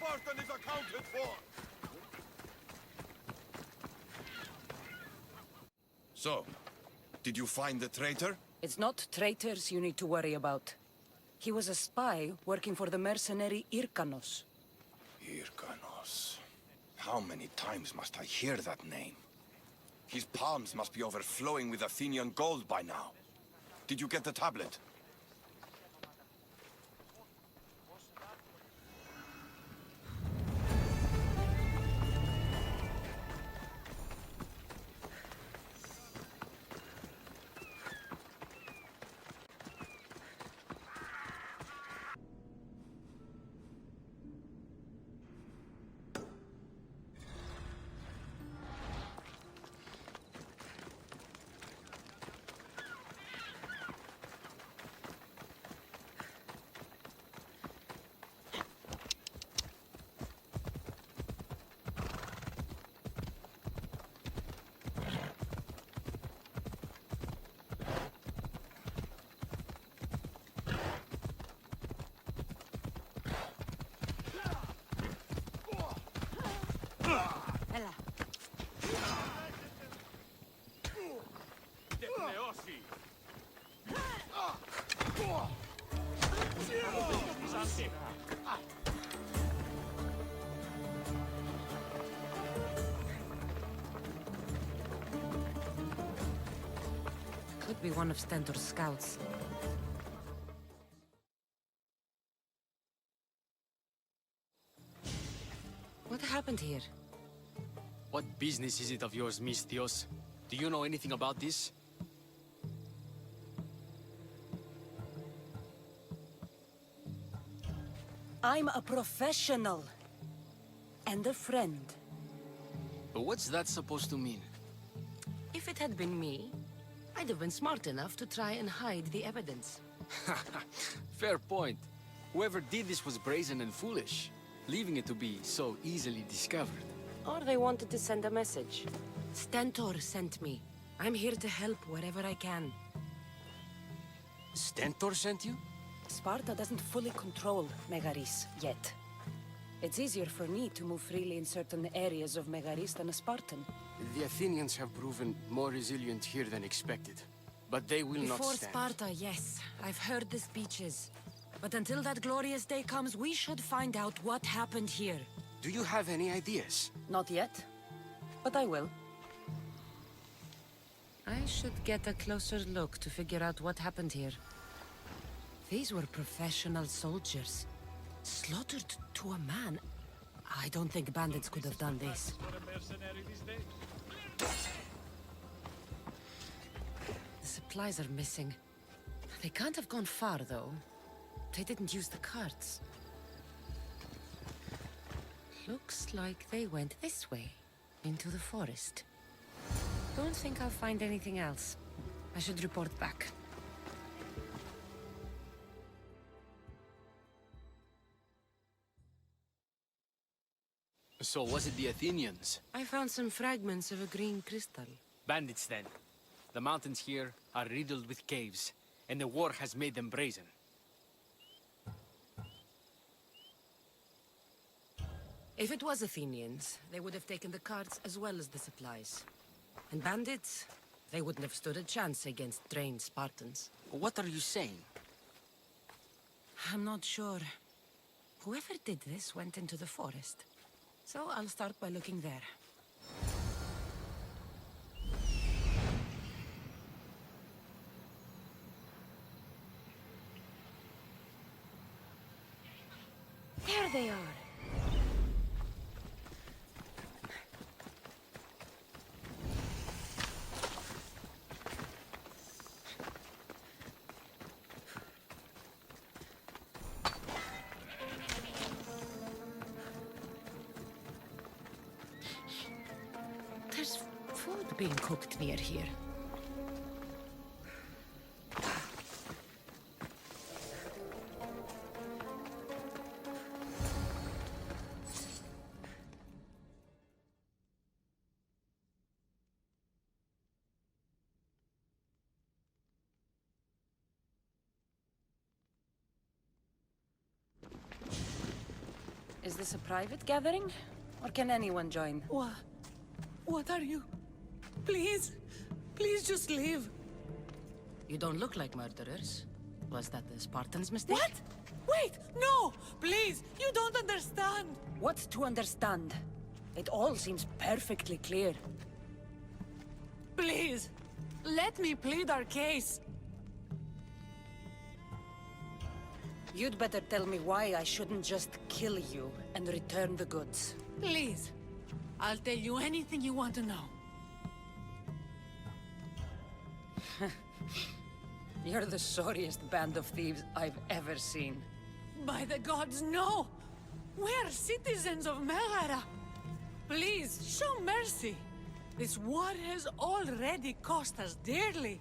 Spartan is accounted for! So, did you find the traitor? It's not traitors you need to worry about. He was a spy working for the mercenary Irkanos. Irkanos. How many times must I hear that name? His palms must be overflowing with Athenian gold by now. Did you get the tablet? Could be one of Stentor's scouts. What happened here? What business is it of yours, Misthios? Do you know anything about this? I'm a professional. And a friend. But what's that supposed to mean? If it had been me, I'd have been smart enough to try and hide the evidence. Fair point. Whoever did this was brazen and foolish, leaving it to be so easily discovered. Or they wanted to send a message. Stentor sent me. I'm here to help wherever I can. Stentor sent you? Sparta doesn't fully control Megaris yet. It's easier for me to move freely in certain areas of Megaris than a Spartan. The Athenians have proven more resilient here than expected. But they will not Before stand. Sparta, yes. I've heard the speeches. But until that glorious day comes, we should find out what happened here. Do you have any ideas? Not yet, but I will. I should get a closer look to figure out what happened here. These were professional soldiers. Slaughtered to a man. I don't think bandits could have done this. The supplies are missing. They can't have gone far, though. They didn't use the carts. Looks like they went this way, into the forest. Don't think I'll find anything else. I should report back. So was it the Athenians? I found some fragments of a green crystal. Bandits, then. The mountains here are riddled with caves, and the war has made them brazen. If it was Athenians, they would have taken the carts as well as the supplies. And bandits, they wouldn't have stood a chance against trained Spartans. What are you saying? I'm not sure. Whoever did this went into the forest. So I'll start by looking there. There they are. There's food being cooked near here. Is this a private gathering? Or can anyone join? What are you? Please, please just leave. You don't look like murderers. Was that the Spartans' mistake? What? Wait, no! Please, you don't understand. What's to understand? It all seems perfectly clear. Please, let me plead our case. You'd better tell me why I shouldn't just kill you and return the goods. Please, I'll tell you anything you want to know. You're the sorriest band of thieves I've ever seen. By the gods, no! We're citizens of Megara. Please, show mercy. This war has already cost us dearly.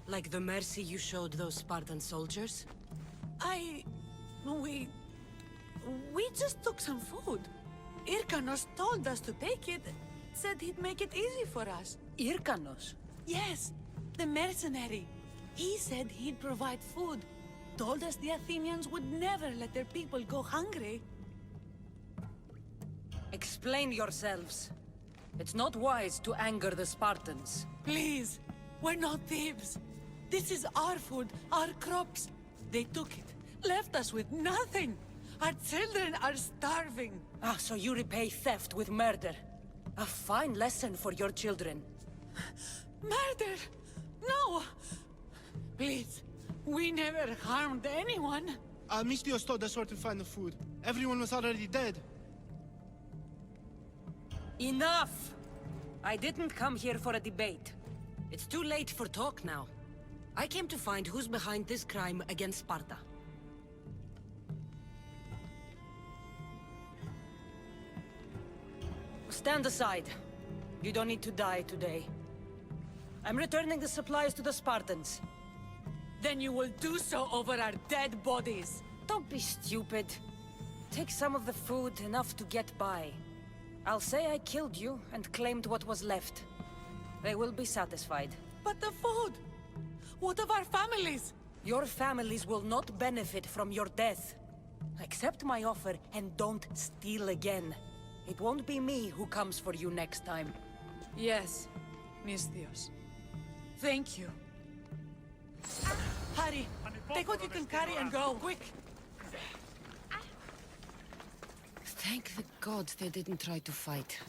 Like the mercy you showed those Spartan soldiers? We just took some food. Irkanos told us to take it, said he'd make it easy for us. Irkanos? Yes, the mercenary. He said he'd provide food. Told us the Athenians would never let their people go hungry. Explain yourselves. It's not wise to anger the Spartans. Please, we're not thieves. This is our food, our crops. They took it, left us with nothing. Our children are starving. Ah, so you repay theft with murder. A fine lesson for your children. Murder? No! Please, we never harmed anyone. Mistios told us where to find the food. Everyone was already dead. Enough! I didn't come here for a debate. It's too late for talk now. I came to find who's behind this crime against Sparta. Stand aside. You don't need to die today. I'm returning the supplies to the Spartans. Then you will do so over our dead bodies. Don't be stupid. Take some of the food, enough to get by. I'll say I killed you and claimed what was left. They will be satisfied. But the food! What of our families? Your families will not benefit from your death. Accept my offer and don't steal again. It won't be me who comes for you next time. Yes, Mistios. Thank you. Hurry, take what you can carry and go, quick! Thank the gods they didn't try to fight.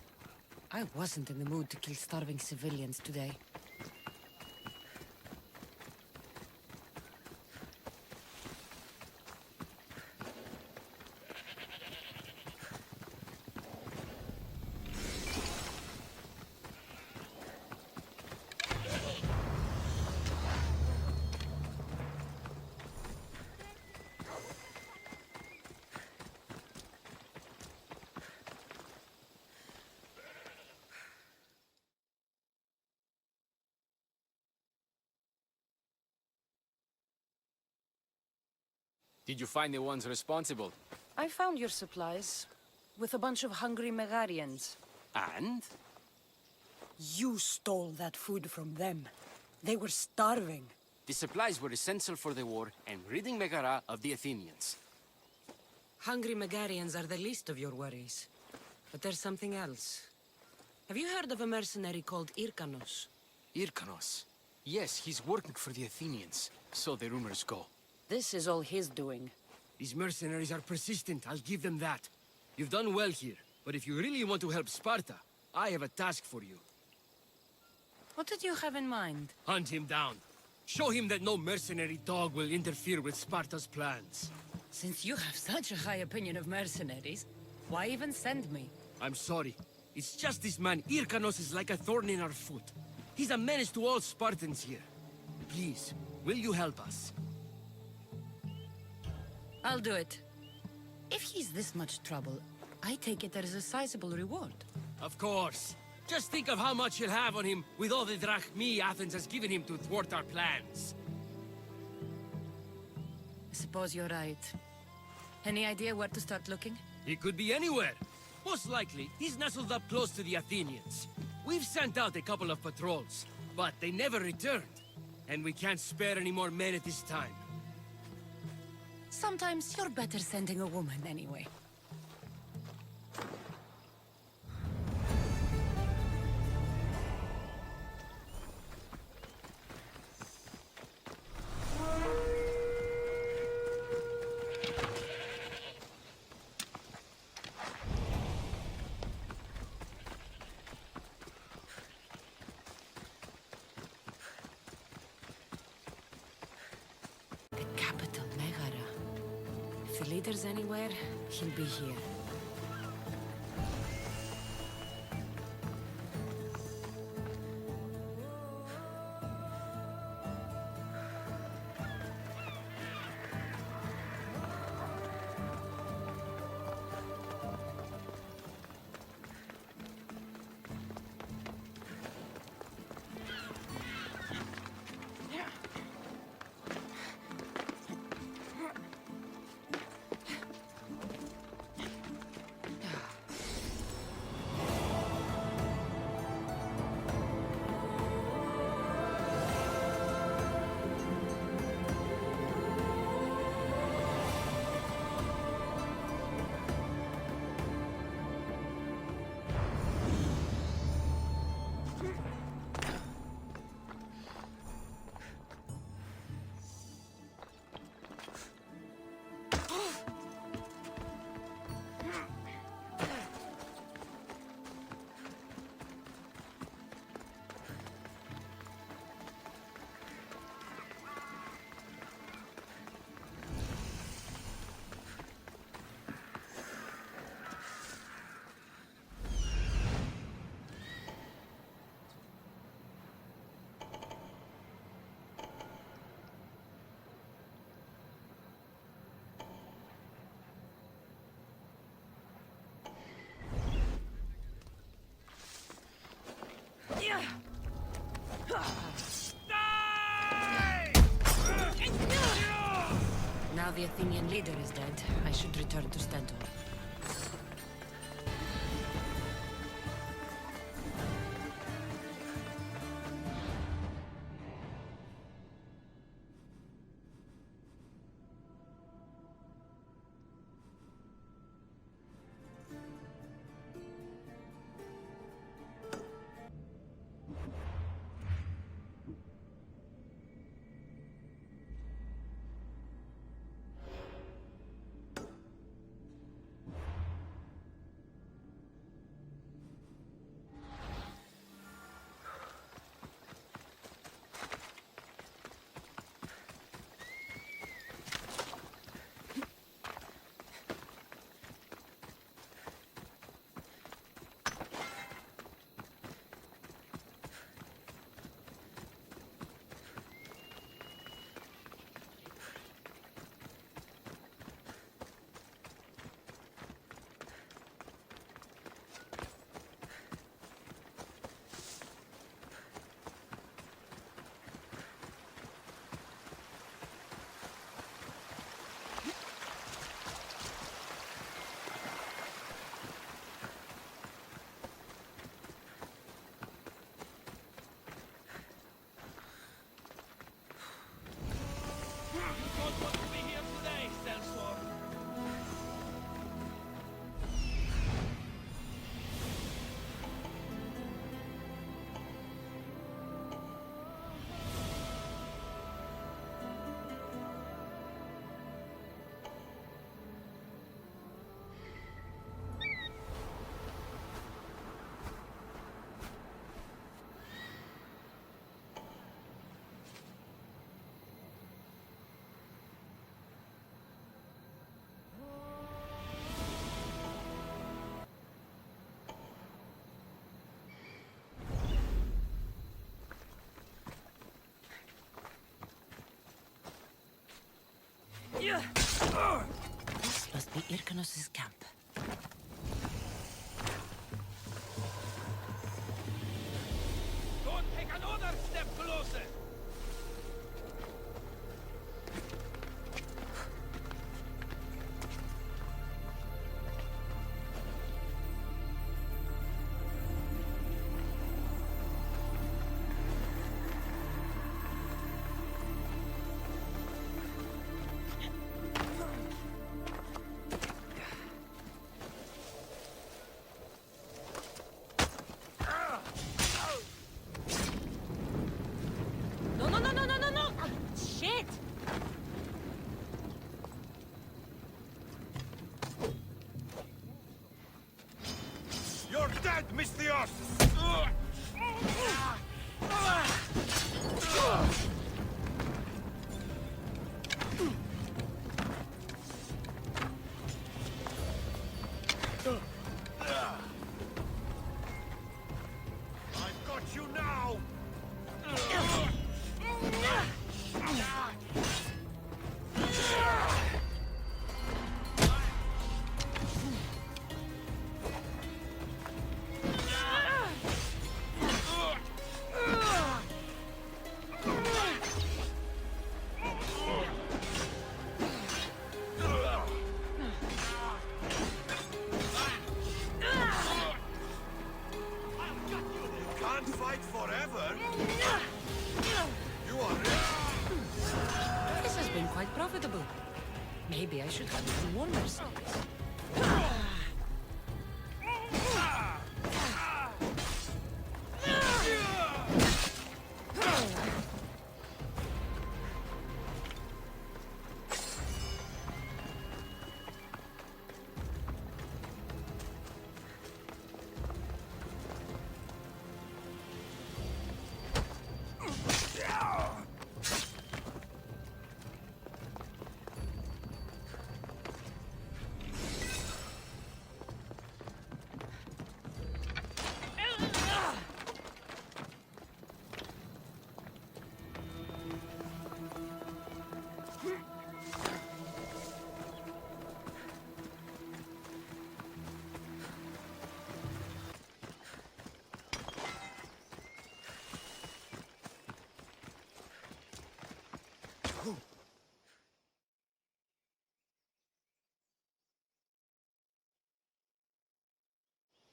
I wasn't in the mood to kill starving civilians today. Did you find the ones responsible? I found your supplies, with a bunch of hungry Megarians. And? You stole that food from them. They were starving. The supplies were essential for the war and ridding Megara of the Athenians. Hungry Megarians are the least of your worries. But there's something else. Have you heard of a mercenary called Irkanos? Irkanos? Yes, he's working for the Athenians, so the rumors go. This is all his doing. These mercenaries are persistent, I'll give them that. You've done well here, but if you really want to help Sparta, I have a task for you. What did you have in mind? Hunt him down. Show him that no mercenary dog will interfere with Sparta's plans. Since you have such a high opinion of mercenaries, why even send me? I'm sorry. It's just this man, Irkanos, is like a thorn in our foot. He's a menace to all Spartans here. Please, will you help us? I'll do it. If he's this much trouble, I take it there is a sizable reward. Of course. Just think of how much he'll have on him with all the drachmi Athens has given him to thwart our plans. I suppose you're right. Any idea where to start looking? He could be anywhere. Most likely, he's nestled up close to the Athenians. We've sent out a couple of patrols, but they never returned. And we can't spare any more men at this time. Sometimes you're better sending a woman anyway. The capital, Megara. If the leader's anywhere, he'll be here. Now the Athenian leader is dead, I should return to Stentor. This must be Irkanos' camp. Don't take another step closer! No, no, no, no, no, no, no! Shit! You're dead, Misthios! I've got you now! Can't fight forever! You are... This has been quite profitable. Maybe I should have even more mercenaries.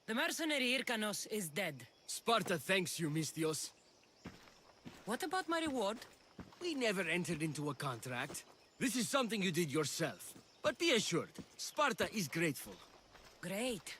The mercenary Irkanos is dead. Sparta thanks you, Misthios. What about my reward? We never entered into a contract. This is something you did yourself. But be assured, Sparta is grateful. Great.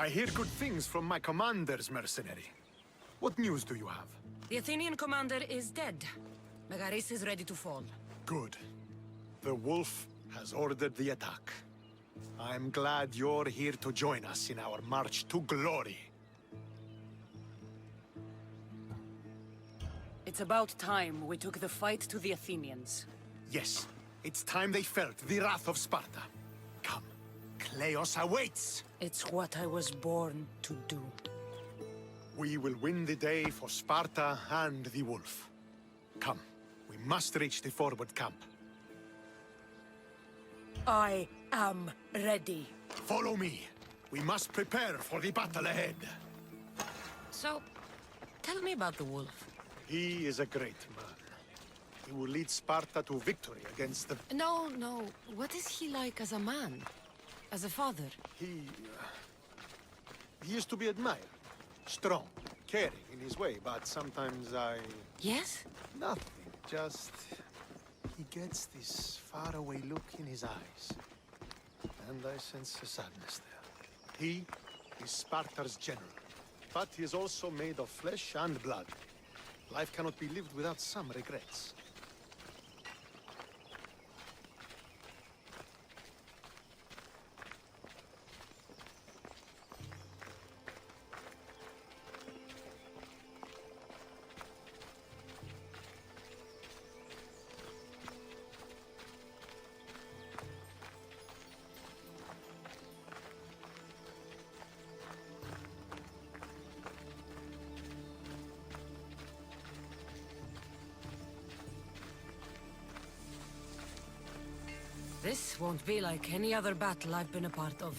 I hear good things from my commanders, mercenary. What news do you have? The Athenian commander is dead. Megaris is ready to fall. Good. The wolf has ordered the attack. I'm glad you're here to join us in our march to glory. It's about time we took the fight to the Athenians. Yes, it's time they felt the wrath of Sparta. Come, Kleos awaits! It's what I was born to do. We will win the day for Sparta and the wolf. Come, we must reach the forward camp. I am ready. Follow me. We must prepare for the battle ahead. So, tell me about the wolf. He is a great man. He will lead Sparta to victory against the... No, no. What is he like as a man? As a father? He is to be admired. Strong, caring in his way, but sometimes I... Yes? Nothing, just... He gets this faraway look in his eyes. And I sense a sadness there. He is Sparta's general, but he is also made of flesh and blood. Life cannot be lived without some regrets. This won't be like any other battle I've been a part of.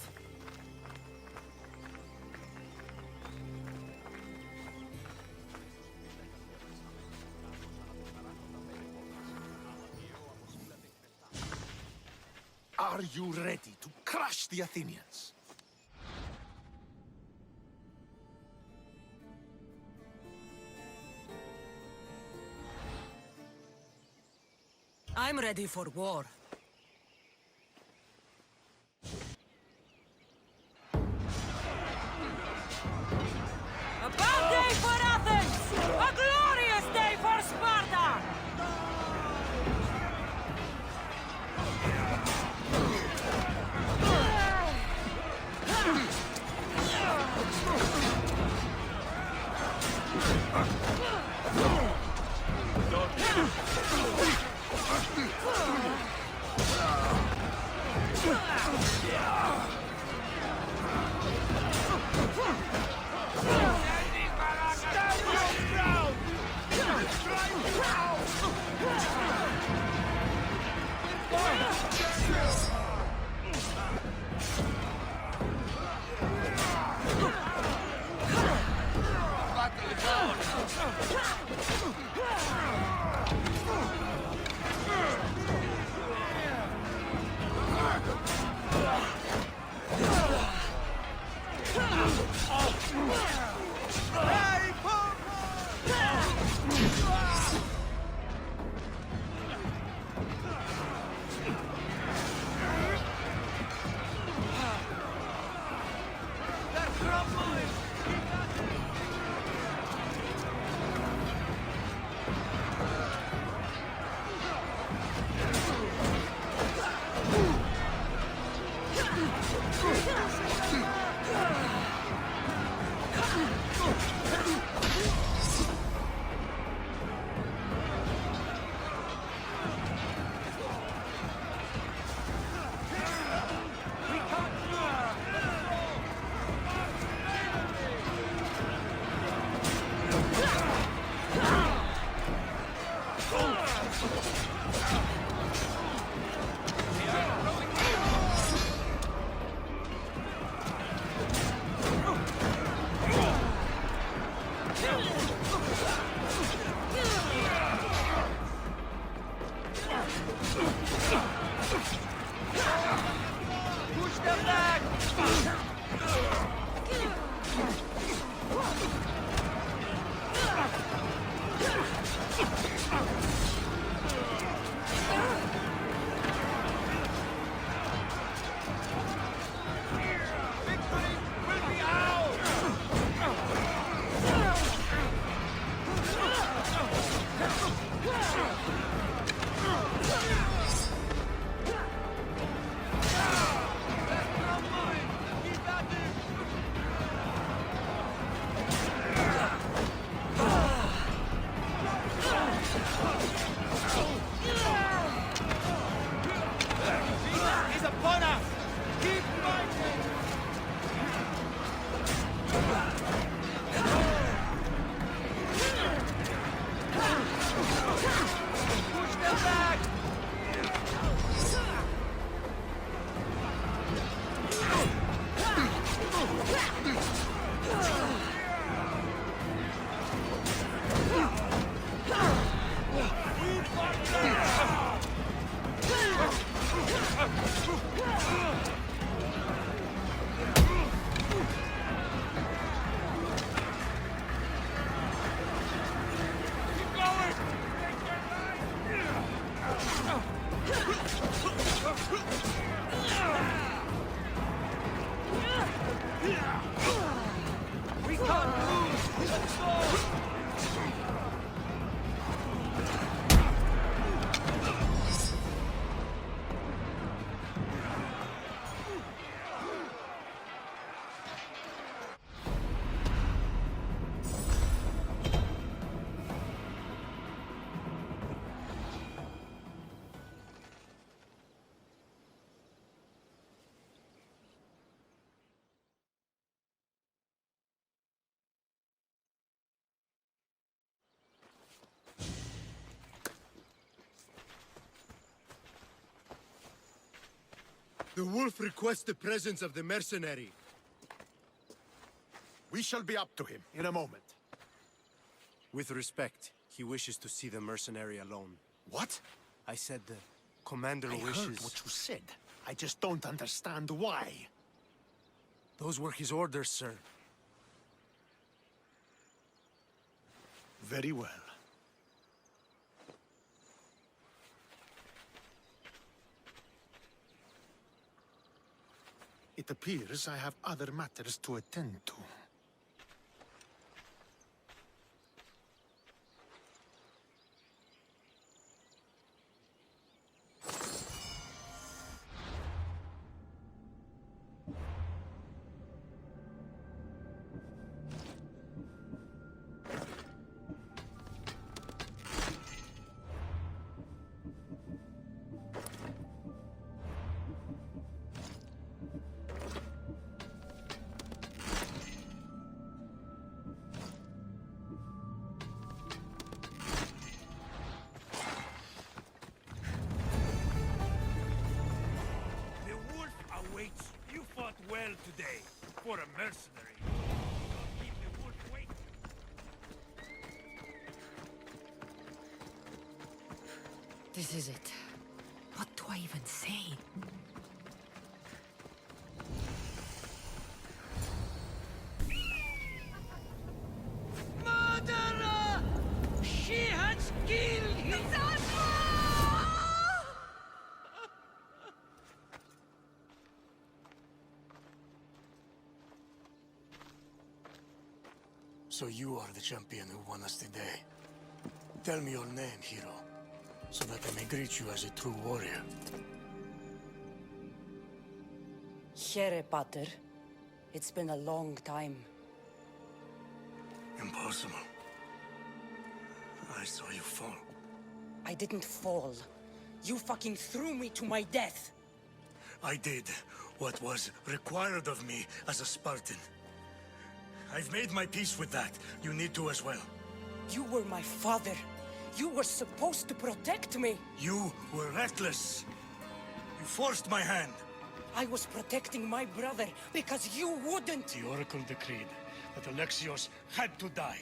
Are you ready to crush the Athenians? I'm ready for war. A bad day for Athens! A glorious day for Sparta! The wolf requests the presence of the mercenary. We shall be up to him in a moment. With respect, he wishes to see the mercenary alone. What? I said the commander I wishes... heard what you said. I just don't understand why. Those were his orders, sir. Very well. It appears I have other matters to attend to. The wolf awaits. You fought well today, for a mercenary. Keep the wolf waiting. This is it. What do I even say? Murderer! She has killed him! So you are the champion who won us today. Tell me your name, hero, so that I may greet you as a true warrior. Here, Pater. It's been a long time. Impossible. I saw you fall. I didn't fall. You fucking threw me to my death. I did what was required of me as a Spartan. I've made my peace with that. You need to as well. You were my father. You were supposed to protect me. You were reckless. You forced my hand. I was protecting my brother because you wouldn't. The Oracle decreed that Alexios had to die.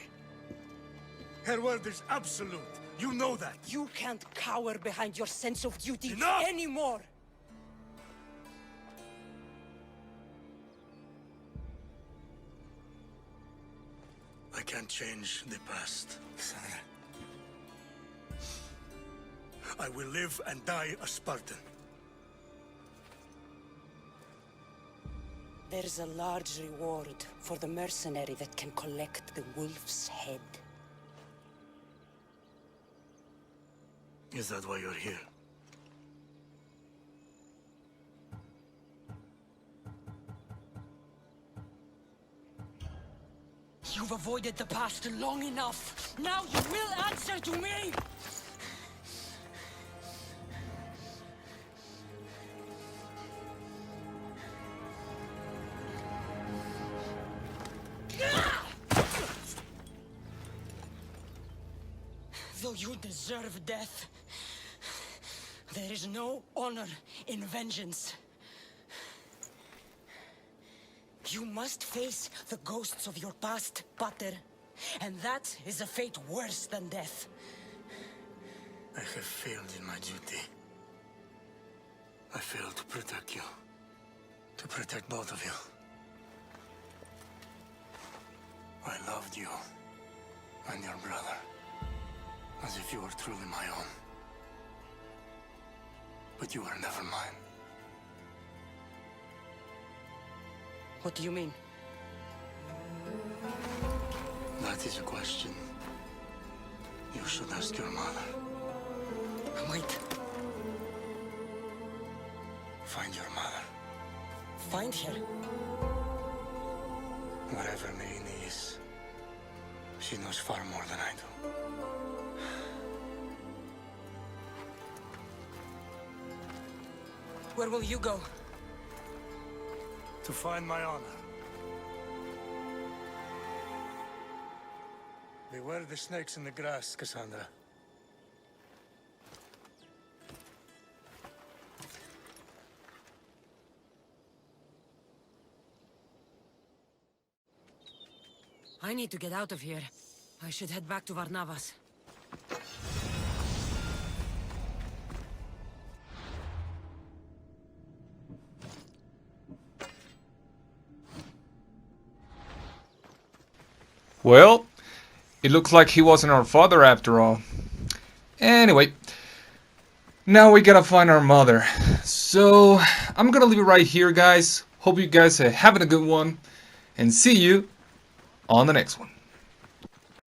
Her word is absolute. You know that. You can't cower behind your sense of duty Enough! anymore. I can't change the past, son. I will live and die a Spartan. There's a large reward for the mercenary that can collect the wolf's head. Is that why you're here? You've avoided the past long enough. Now you will answer to me! Though you deserve death, there is no honor in vengeance. You must face the ghosts of your past, Pater. And that is a fate worse than death. I have failed in my duty. I failed to protect you. To protect both of you. I loved you and your brother as if you were truly my own. But you were never mine. What do you mean? That That is a question you should ask your mother. Wait. Find your mother. Find her? Wherever Marina is, she knows far more than I do. Where will you go? To find my honor. Beware the snakes in the grass, Cassandra. I need to get out of here. I should head back to Varnavas. Well, it looks like he wasn't our father after all. Anyway, now we gotta find our mother. So, I'm gonna leave it right here, guys. Hope you guys are having a good one. And see you on the next one.